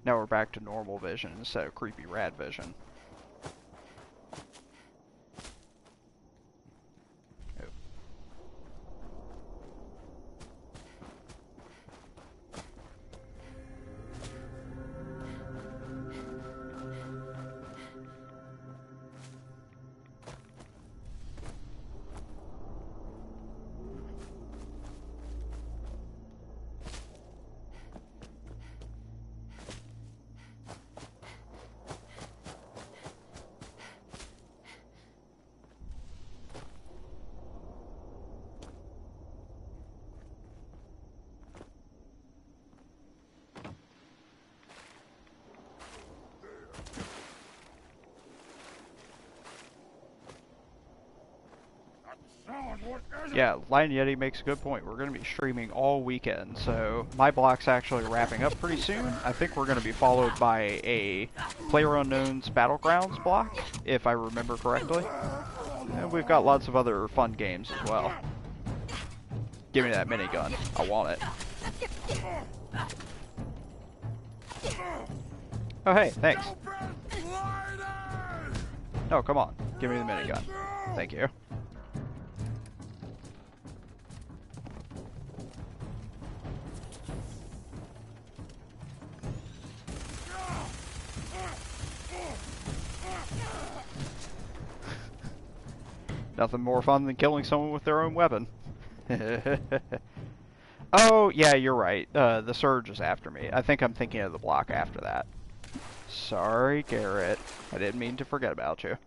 Now we're back to normal vision instead of creepy rat vision. Yeah, Lion Yeti makes a good point. We're going to be streaming all weekend, so my block's actually wrapping up pretty soon. I think we're going to be followed by a PlayerUnknown's Battlegrounds block, if I remember correctly. And we've got lots of other fun games as well. Give me that minigun. I want it. Oh hey, thanks. No, come on. Give me the minigun. Thank you. Nothing more fun than killing someone with their own weapon. Oh, yeah, you're right. The Surge is after me. I think I'm thinking of the block after that. Sorry, Garrett. I didn't mean to forget about you.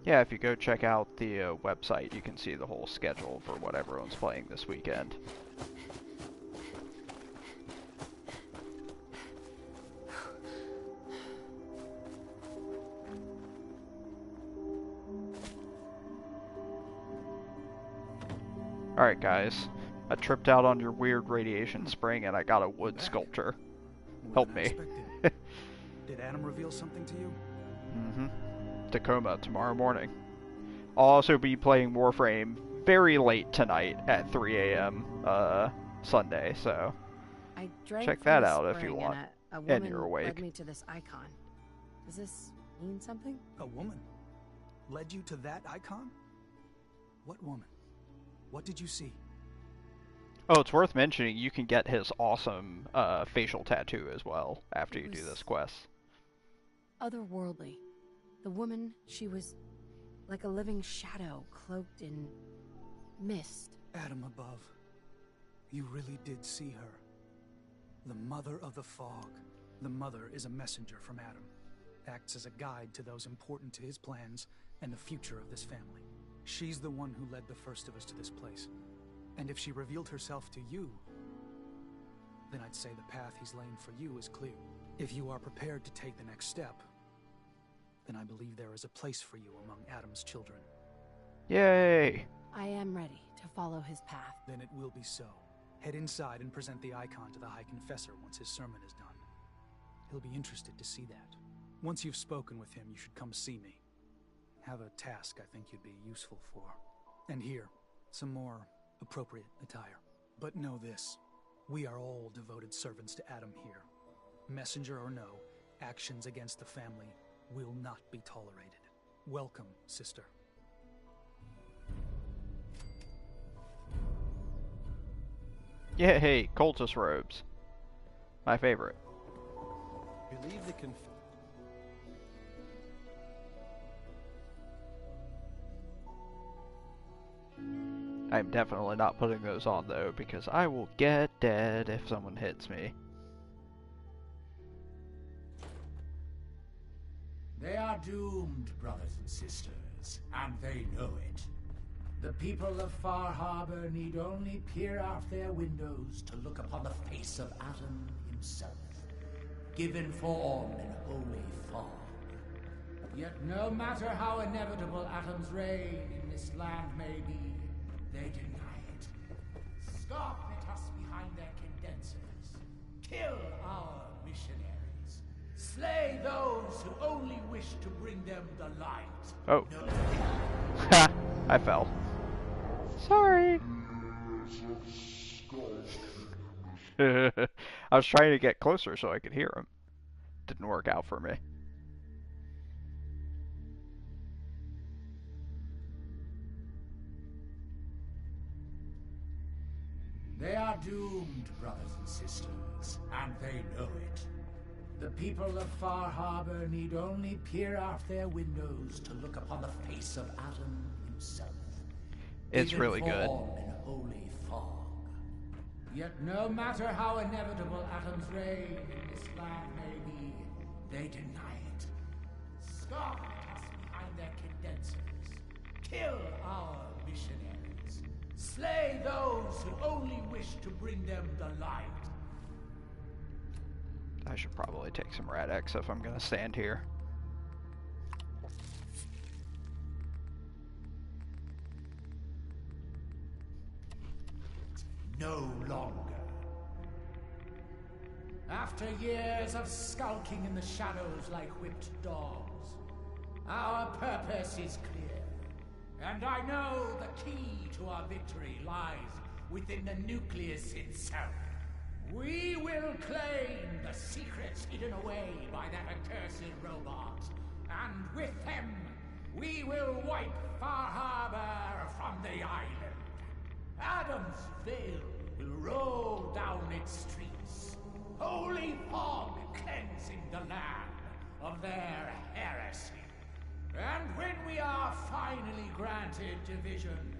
Yeah, if you go check out the website, you can see the whole schedule for what everyone's playing this weekend. Alright guys, I tripped out on your weird radiation spring and I got a wood sculpture. Help me. Did Adam reveal something to you? Mm-hmm. Tacoma tomorrow morning. I'll also be playing Warframe very late tonight at 3 a.m. Sunday, so I drank check from that the out if you spring want, and and you're woman led awake. me to this icon. Does this mean something? A woman led you to that icon? What woman? What did you see? Oh, it's worth mentioning you can get his awesome facial tattoo as well after you do this quest. Otherworldly. The woman, she was like a living shadow cloaked in mist. Adam above. You really did see her. The Mother of the Fog. The Mother is a messenger from Adam. Acts as a guide to those important to his plans and the future of this family. She's the one who led the first of us to this place. And if she revealed herself to you, then I'd say the path he's laid for you is clear. If you are prepared to take the next step, then I believe there is a place for you among Adam's children. Yay! I am ready to follow his path. Then it will be so. Head inside and present the icon to the High Confessor once his sermon is done. He'll be interested to see that. Once you've spoken with him, you should come see me. Have a task I think you'd be useful for. And here, some more appropriate attire. But know this, we are all devoted servants to Adam here. Messenger or no, actions against the family will not be tolerated. Welcome, sister. Yay, cultist robes. My favorite. Believe the I'm definitely not putting those on though, because I will get dead if someone hits me. They are doomed, brothers and sisters, and they know it. The people of Far Harbor need only peer out their windows to look upon the face of Adam himself, given form in holy fog. Yet no matter how inevitable Adam's reign in this land may be, they deny it. Scoff at us behind their condensers. Kill our missionaries. Slay those who only wish to bring them the light. Oh. Ha! I fell. Sorry. I was trying to get closer so I could hear him. Didn't work out for me. They are doomed, brothers and sisters, and they know it. The people of Far Harbor need only peer out their windows to look upon the face of Adam himself. It's really good. In holy fog. Yet no matter how inevitable Adam's reign in this land may be, they deny it. Scoff at us behind their condensers. Kill our missionaries. Slay those who only wish to bring them the light. I should probably take some Rad-X if I'm gonna stand here. No longer. After years of skulking in the shadows like whipped dogs, our purpose is clear. And I know the key to our victory lies within the nucleus itself. We will claim the secrets hidden away by that accursed robot, and with them, we will wipe Far Harbor from the island. Adam's veil will roll down its streets, holy fog cleansing the land of their heresy. And when we are finally granted division,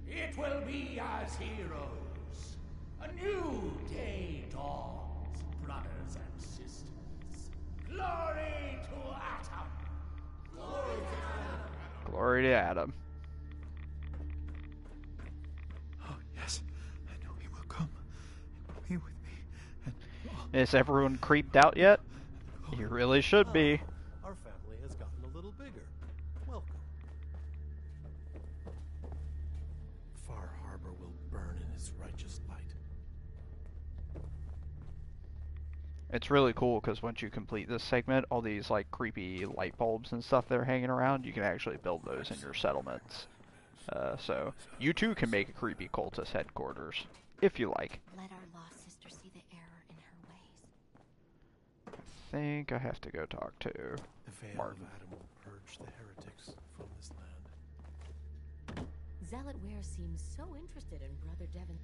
it will be as heroes. A new day dawns, brothers and sisters. Glory to Atom! Glory to Atom! Glory to Adam. Oh, yes. I know he will come. He will be with me. And, Is everyone creeped out yet? You really should be. Our family has gotten a little bigger. Welcome. Far Harbor will burn in his righteous light. It's really cool because once you complete this segment, all these like creepy light bulbs and stuff that are hanging around, you can actually build those in your settlements. So you too can make a creepy cultist headquarters, if you like. Let our lost sister see the error in her ways. I think I have to go talk to The veil Martin. of Adam will purge the heretics from this land. Zealot Ware seems so interested in Brother Devon.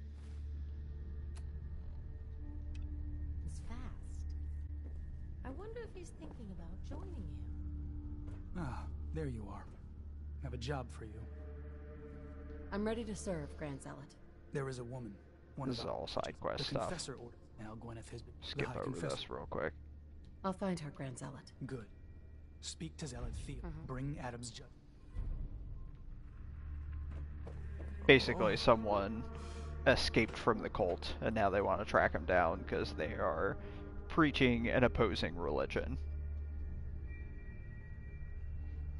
It's fast. I wonder if he's thinking about joining you. ah, there you are. I have a job for you. I'm ready to serve, Grand Zealot. There is a woman. One This of is our all side quest the stuff. confessor order. Now Gwyneth has been Skip the High over Confessor. this real quick. I'll find her, Grand Zealot. Good. Speak to Zealot Theo. Bring Adam's judge. Basically, someone escaped from the cult, and now they want to track him down because they are preaching an opposing religion.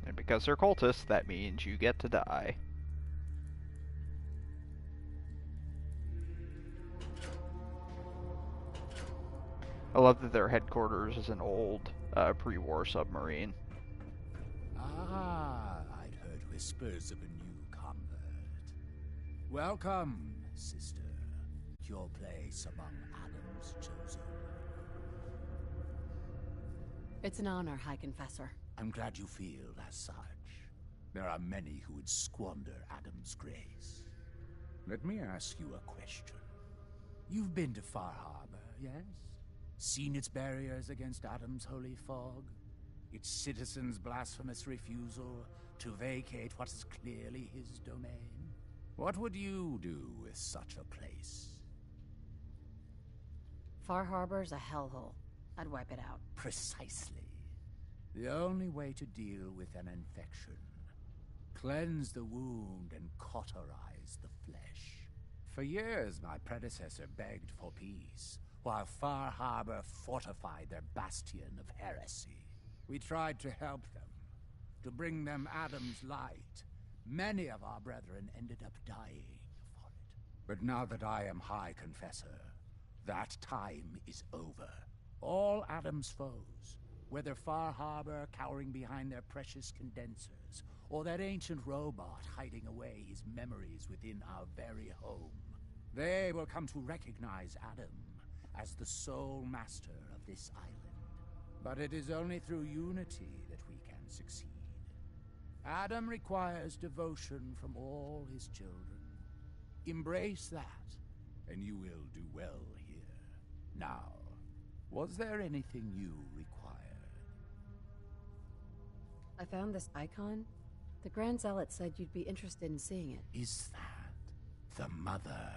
And because they're cultists, that means you get to die. I love that their headquarters is an old pre-war submarine. Ah, I'd heard whispers of a new convert. Welcome, sister. Your place among Adam's chosen. It's an honor, High Confessor. I'm glad you feel as such. There are many who would squander Adam's grace. Let me ask you a question. You've been to Far Harbor, yes? Seen its barriers against Adam's holy fog? Its citizens' blasphemous refusal to vacate what is clearly his domain? What would you do with such a place? Far Harbor's a hellhole. I'd wipe it out. Precisely. The only way to deal with an infection. Cleanse the wound and cauterize the flesh. For years, my predecessor begged for peace, while Far Harbor fortified their bastion of heresy. We tried to help them, to bring them Adam's light. Many of our brethren ended up dying for it. But now that I am High Confessor, that time is over. All Adam's foes, whether Far Harbor cowering behind their precious condensers, or that ancient robot hiding away his memories within our very home, they will come to recognize Adam as the sole master of this island. But it is only through unity that we can succeed. Adam requires devotion from all his children. Embrace that, and you will do well here. Now, was there anything you required? I found this icon. The Grand Zealot said you'd be interested in seeing it. Is that the mother?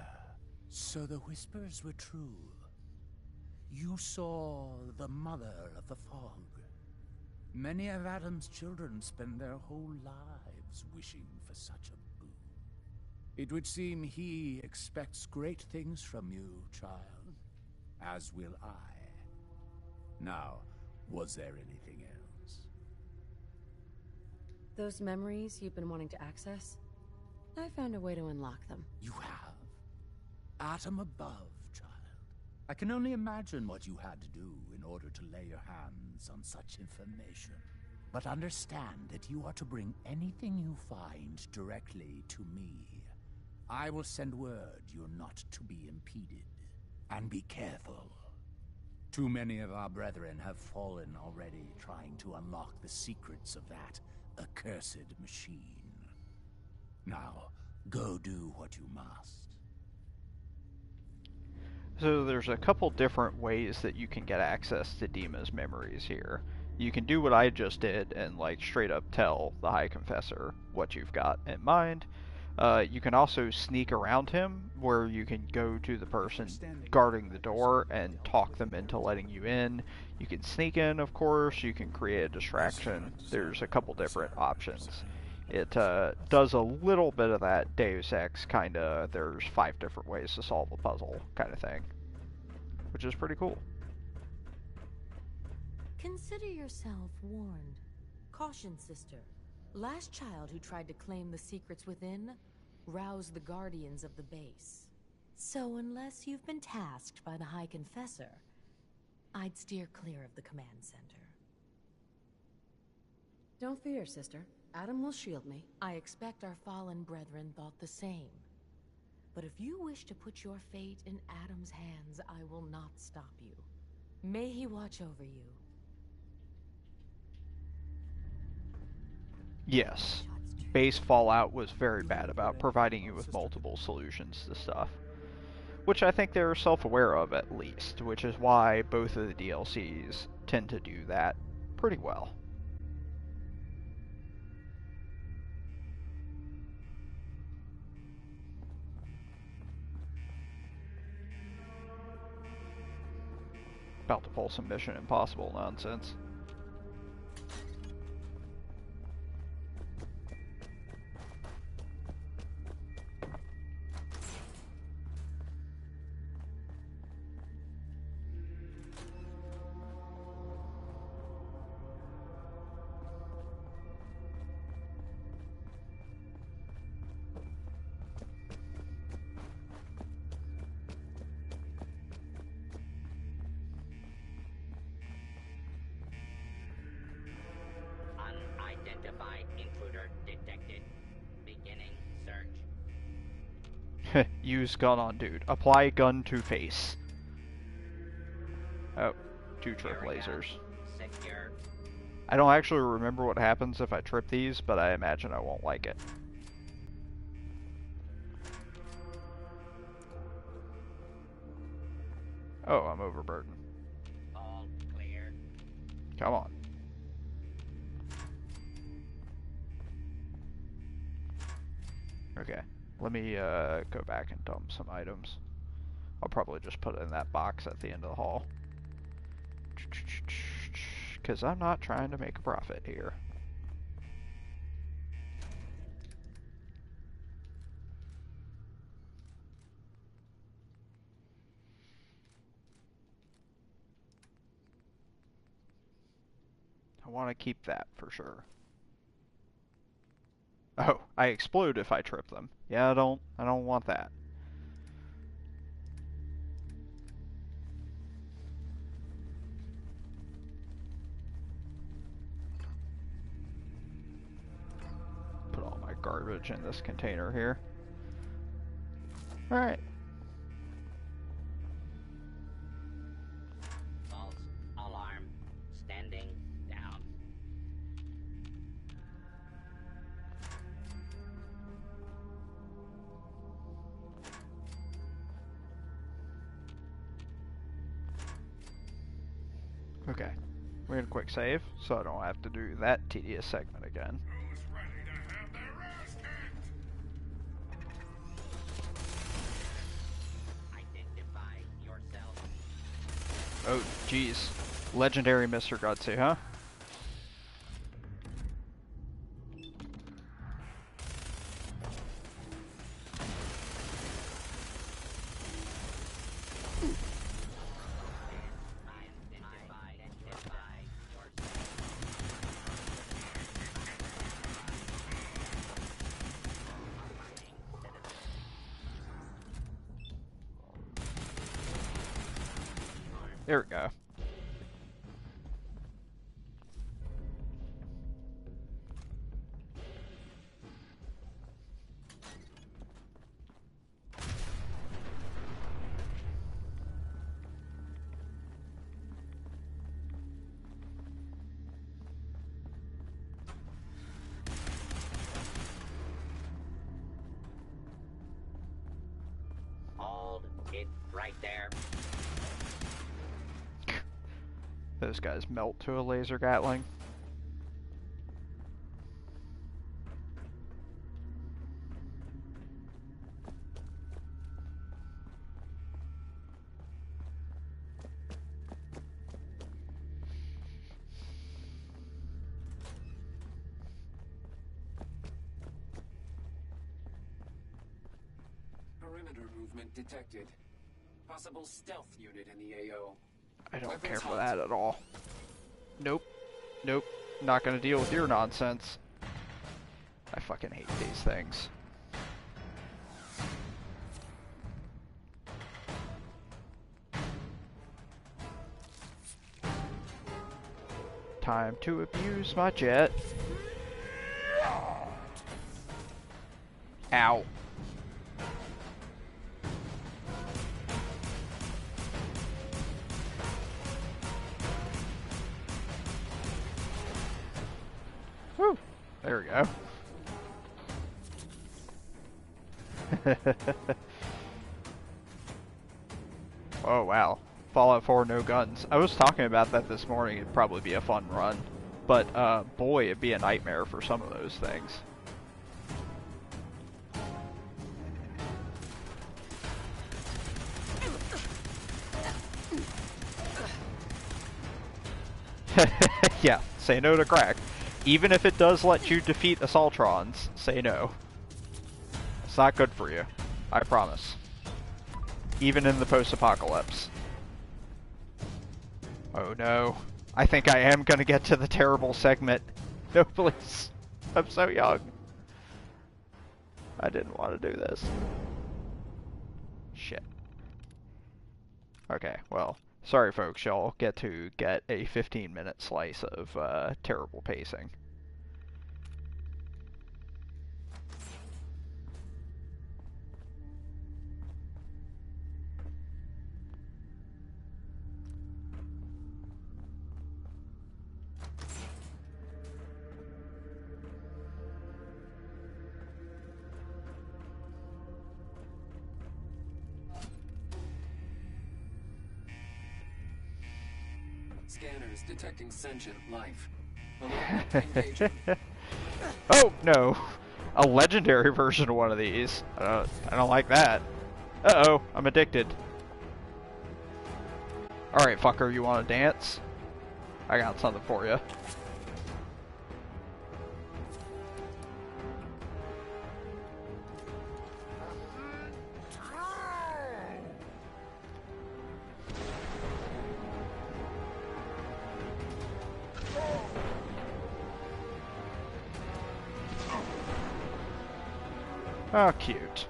So the whispers were true. You saw the mother of the fog. Many of Adam's children spend their whole lives wishing for such a boon. It would seem he expects great things from you, child, as will I. Now, was there anything else? Those memories you've been wanting to access? I found a way to unlock them. You have? Atom above, child. I can only imagine what you had to do in order to lay your hands on such information. But understand that you are to bring anything you find directly to me. I will send word you're not to be impeded. And be careful. Too many of our brethren have fallen already trying to unlock the secrets of that accursed machine. Now, go do what you must. So there's a couple different ways that you can get access to Dima's memories here. You can do what I just did and like straight up tell the High Confessor what you've got in mind. You can also sneak around him, where you can go to the person guarding the door and talk them into letting you in. You can sneak in, of course. You can create a distraction. There's a couple different options. It does a little bit of that Deus Ex kind of, there's 5 different ways to solve a puzzle kind of thing, which is pretty cool. Consider yourself warned. Caution, sister. Last child who tried to claim the secrets within roused the guardians of the base. So unless you've been tasked by the High Confessor, I'd steer clear of the command center. Don't fear, sister. Adam will shield me. I expect our fallen brethren thought the same. But if you wish to put your fate in Adam's hands, I will not stop you. May he watch over you. Yes. Base Fallout was very bad about providing you with multiple solutions to stuff. Which I think they're self-aware of, at least, which is why both of the DLCs tend to do that pretty well. About to pull some Mission Impossible nonsense. Unidentified intruder detected. Beginning search. Use gun on dude. Apply gun to face. Oh, 2 trip lasers. Secure. I don't actually remember what happens if I trip these, but I imagine I won't like it. Oh, I'm overburdened. All clear. Come on. Okay, let me go back and dump some items. I'll probably just put it in that box at the end of the hall. Because I'm not trying to make a profit here. I want to keep that for sure. Oh, I explode if I trip them. Yeah, I don't want that. Put all my garbage in this container here. Alright. False alarm. Standing down. Okay. We're gonna quick save, so I don't have to do that tedious segment again. Who's ready to have their ass kicked? Identify yourself. Oh, jeez. Legendary Mr. Gutsy, huh? There we go. Hold it right there. Those guys melt to a laser Gatling. perimeter movement detected. Possible stealth unit in the AO. I don't Weapons care for hot. that at all. Nope. Nope. Not gonna deal with your nonsense. I fucking hate these things. Time to abuse my jet. Ow. Whew. There we go. Oh wow. Fallout 4 no guns. I was talking about that this morning. It'd probably be a fun run. But boy, it'd be a nightmare for some of those things. Yeah, say no to crack. Even if it does let you defeat Assaultrons, say no. It's not good for you. I promise. Even in the post-apocalypse. Oh no. I think I am gonna get to the terrible segment. No, please. I'm so young. I didn't want to do this. Shit. Okay, well, sorry folks, y'all get to get a 15-minute slice of terrible pacing. Scanners detecting sentient life. Engaging. Oh no, a legendary version of one of these. I don't like that. Uh-oh, I'm addicted. Alright, fucker, you wanna dance? I got something for you. Oh, cute.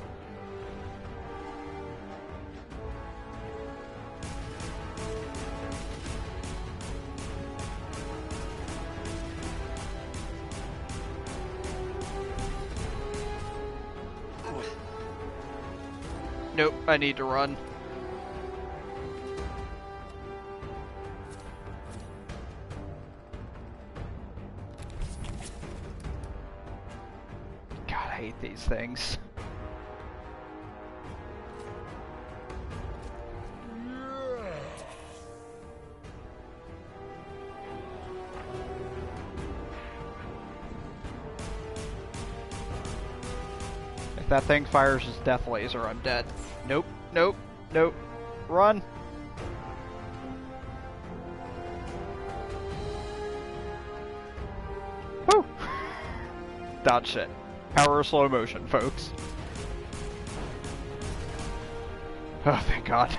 Nope, I need to run. God, I hate these things. If that thing fires his death laser, I'm dead. Nope, nope, nope. Run! Woo! Dodge it. Power of slow motion, folks. Oh, thank God.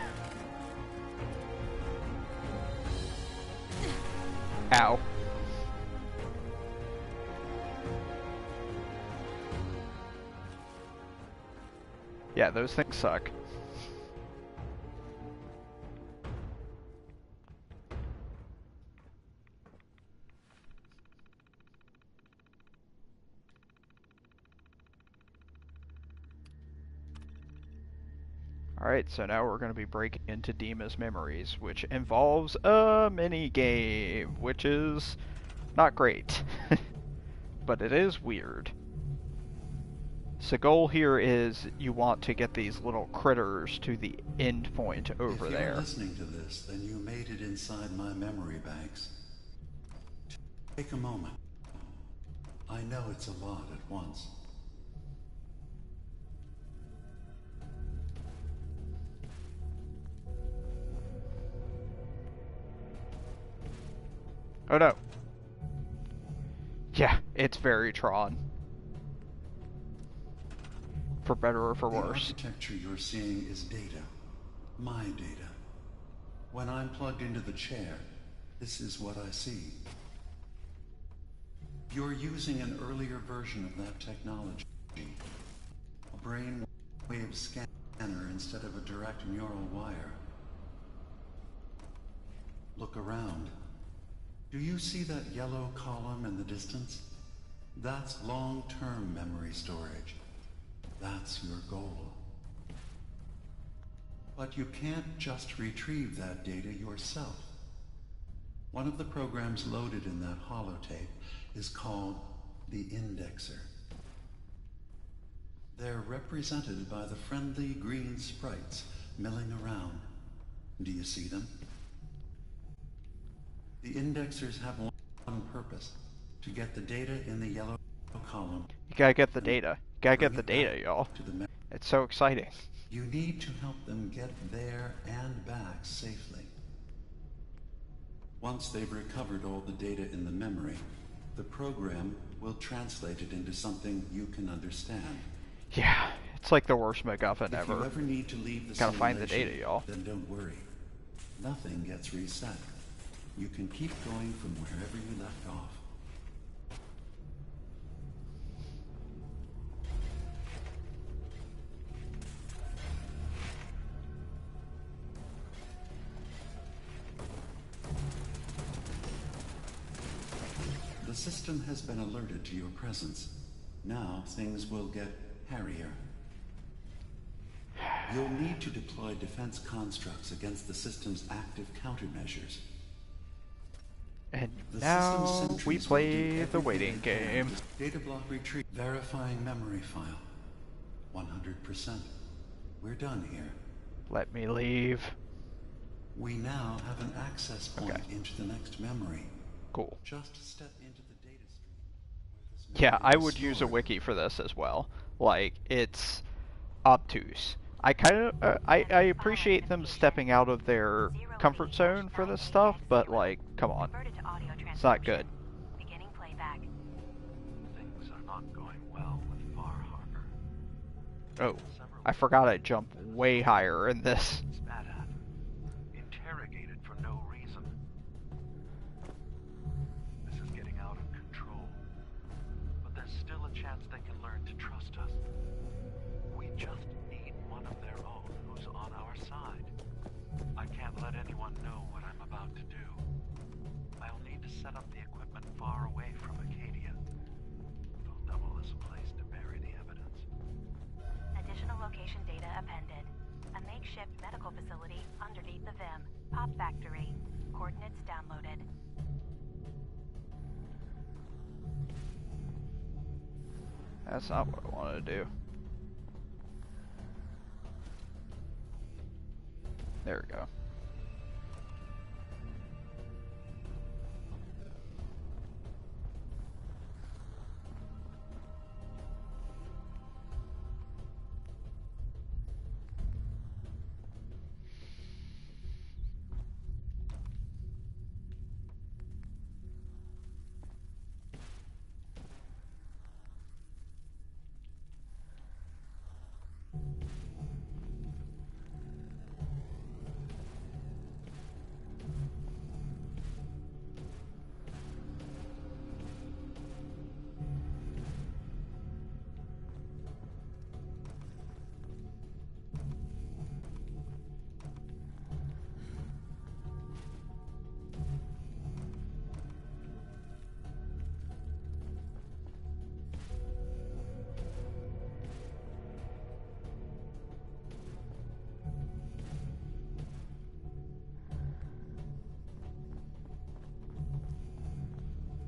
Ow. Yeah, those things suck. Alright, so now we're going to be breaking into Dima's memories, which involves a mini-game, which is not great. But it is weird. So the goal here is you want to get these little critters to the end point over there. If you're listening to this, then you made it inside my memory banks. Take a moment. I know it's a lot at once. Oh no. Yeah, it's very Tron. for better or for The worse. architecture you're seeing is data. My data. When I'm plugged into the chair, this is what I see. You're using an earlier version of that technology. A brainwave scanner instead of a direct neural wire. Look around. Do you see that yellow column in the distance? That's long-term memory storage. That's your goal. But you can't just retrieve that data yourself. One of the programs loaded in that holotape is called the Indexer. They're represented by the friendly green sprites milling around. Do you see them? The Indexers have one purpose: to get the data in the yellow column. You gotta get the data. You gotta get the data, y'all. It's so exciting. You need to help them get there and back safely. Once they've recovered all the data in the memory, the program will translate it into something you can understand. Yeah, it's like the worst MacGuffin If ever. you ever need to leave the Gotta find the simulation, data, y'all. then don't worry. Nothing gets reset. You can keep going from wherever you left off. The system has been alerted to your presence. Now things will get hairier. You'll need to deploy defense constructs against the system's active countermeasures. And The now system's we sentries will play do the everything waiting they can game. to data block retrieve. Verifying memory file. 100%. We're done here. Let me leave. We now have an access point into the next memory. Cool. Just step into the data stream. Yeah, I would use a wiki for this as well. Like, it's obtuse. I kind of, I appreciate them stepping out of their comfort zone for this stuff, but like, come on. It's not good. Beginning playback. Things are not going well with Far Harbor. Oh, I forgot I jumped way higher in this. Spat at. Interrogated for no reason. This is getting out of control. But there's still a chance they can learn to trust us. We just need one of their own who's on our side. I can't let anyone know what I'm about to do. I'll need to set up the equipment far away from Acadia. They'll double as a place to bury the evidence. Additional location data appended. A makeshift medical facility underneath the VIM. Pop factory. Coordinates downloaded. That's not what I wanted to do. There we go.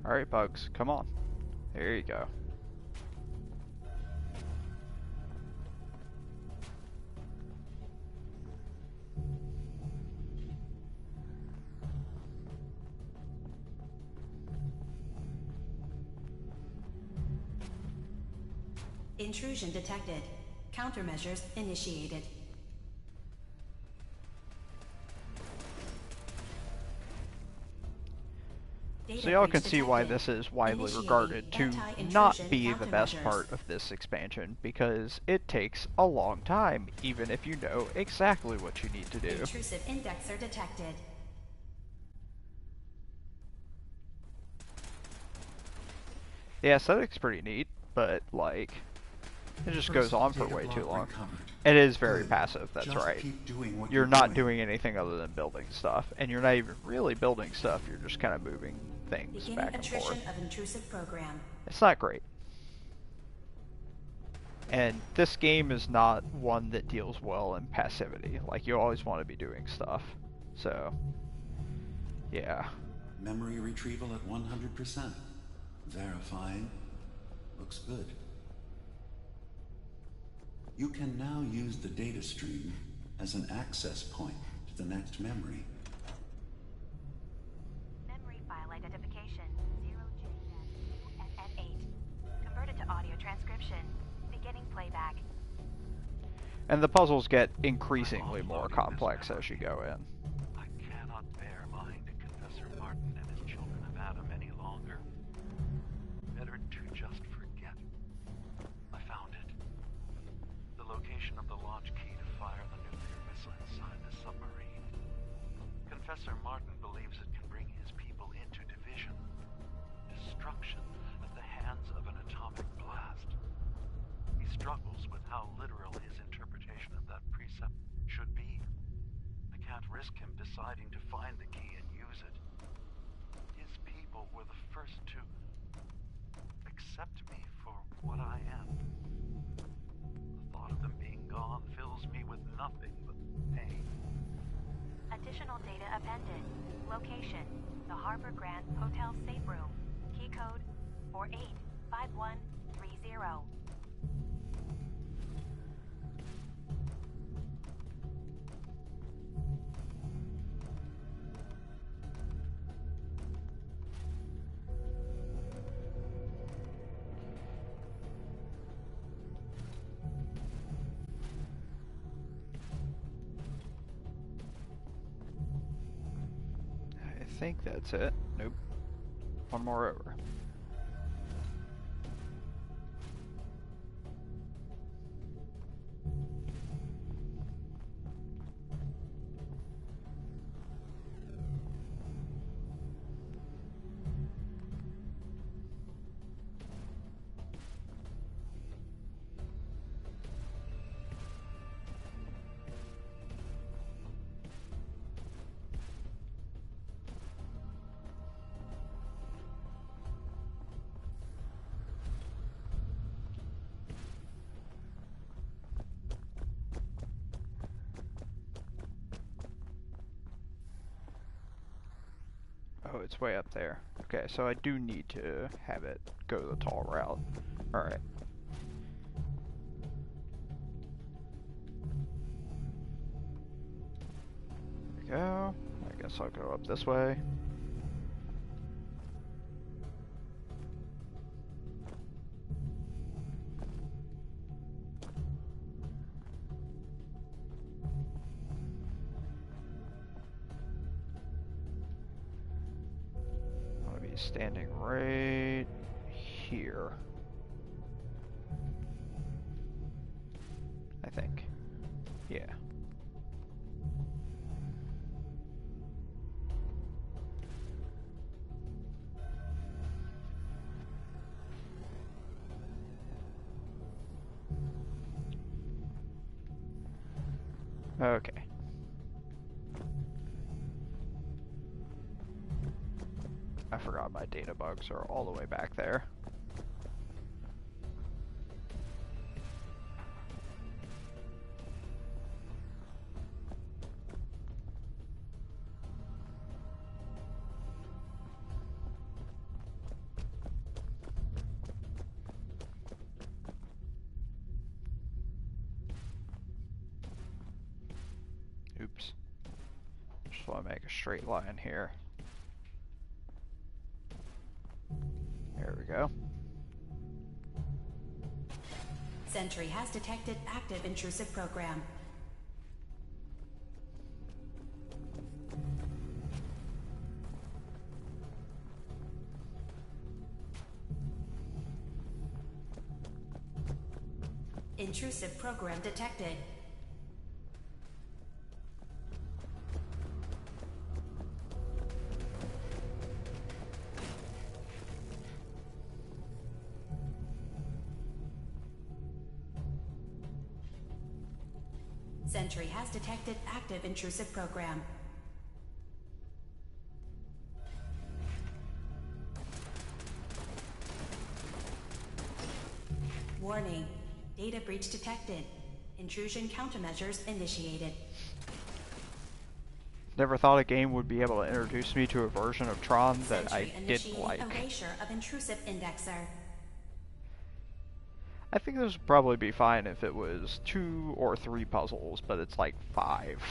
Alright, Bugs, come on. There you go. Intrusion detected. Countermeasures initiated. So y'all can see why this is widely regarded to not be the best part of this expansion, because it takes a long time, even if you know exactly what you need to do. Intrusive indexer detected. The aesthetic's pretty neat, but, like, it just goes on for way too long. It is very passive, that's right. You're not doing anything other than building stuff, and you're not even really building stuff, you're just kind of moving things back and forth. Attrition of intrusive program. It's not great. And this game is not one that deals well in passivity. Like, you always want to be doing stuff. So, yeah. Memory retrieval at 100%. Verifying. Looks good. You can now use the data stream as an access point to the next memory. Memory file identification 0J-2FN8. Converted to audio transcription. Beginning playback. And the puzzles get increasingly more complex as you go in. I cannot bear lying to Confessor Martin and his children of Adam any longer. Better to just forget. I found it. The location of the launch key to fire the nuclear missile inside the submarine. Confessor Martin believes it can bring his people into division. Destruction at the hands of an atomic blast. He struggles with how literal his interpretation of that precept should be. I can't risk him deciding to find the key and use it. His people were the first to accept me for what I am. The thought of them being gone fills me with nothing but pain. Additional data appended. Location: the Harbor Grand Hotel Safe Room. Key code 485130. I think that's it. Nope. One more over. Oh, it's way up there. Okay, so I do need to have it go the tall route. Alright. There we go. I guess I'll go up this way. Standing right here, I think. Yeah. Okay. I forgot my data bugs are all the way back there. Oops. Just want to make a straight line here. There we go. Sentry has detected active intrusive program. Intrusive program detected. Sentry has detected active intrusive program. Warning. Data breach detected. Intrusion countermeasures initiated. Never thought a game would be able to introduce me to a version of Tron that Sentry I didn't like. Erasure of intrusive indexer. I think this would probably be fine if it was 2 or 3 puzzles, but it's like 5.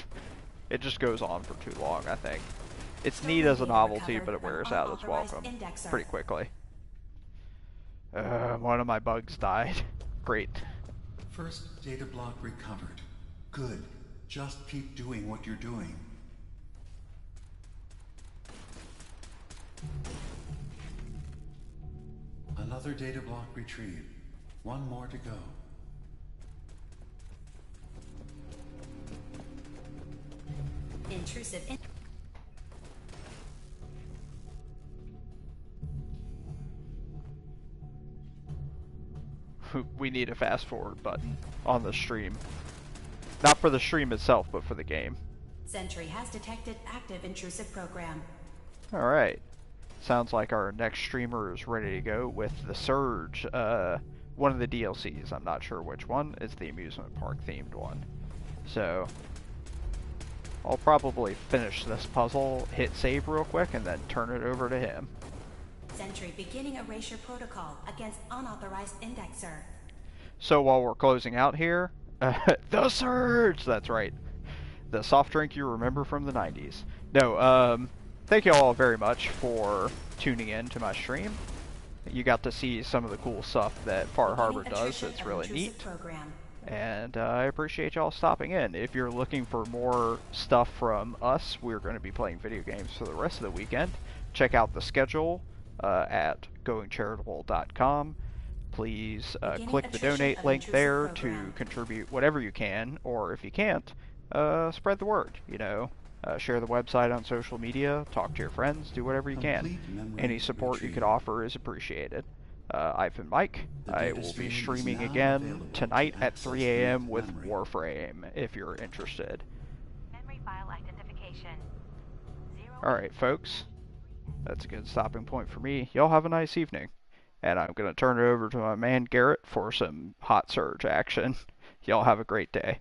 It just goes on for too long, I think. It's neat as a novelty, but it wears out its welcome pretty quickly. One of my bugs died. Great. First data block recovered. Good. Just keep doing what you're doing. Another data block retrieved. One more to go. Intrusive We need a fast forward button on the stream. Not for the stream itself, but for the game. Sentry has detected active intrusive program. Alright. Sounds like our next streamer is ready to go with The Surge. One of the DLCs, I'm not sure which one. It's the amusement park themed one. So, I'll probably finish this puzzle, hit save real quick, and then turn it over to him. Sentry beginning erasure protocol against unauthorized indexer. So while we're closing out here, The Surge! That's right. The soft drink you remember from the 90s. No, thank you all very much for tuning in to my stream. You got to see some of the cool stuff that Far Harbor does. It's really neat. And I appreciate y'all stopping in. If you're looking for more stuff from us, we're going to be playing video games for the rest of the weekend. Check out the schedule at goingcharitable.com. Please click the donate link there to contribute whatever you can, or if you can't, spread the word, you know. Share the website on social media, talk to your friends, do whatever you can. Any support you could offer is appreciated. I've been Mike. I will be streaming again tonight at 3 a.m. with Warframe, if you're interested. Memory file identification. Alright, folks. That's a good stopping point for me. Y'all have a nice evening. And I'm going to turn it over to my man Garrett for some hot surge action. Y'all have a great day.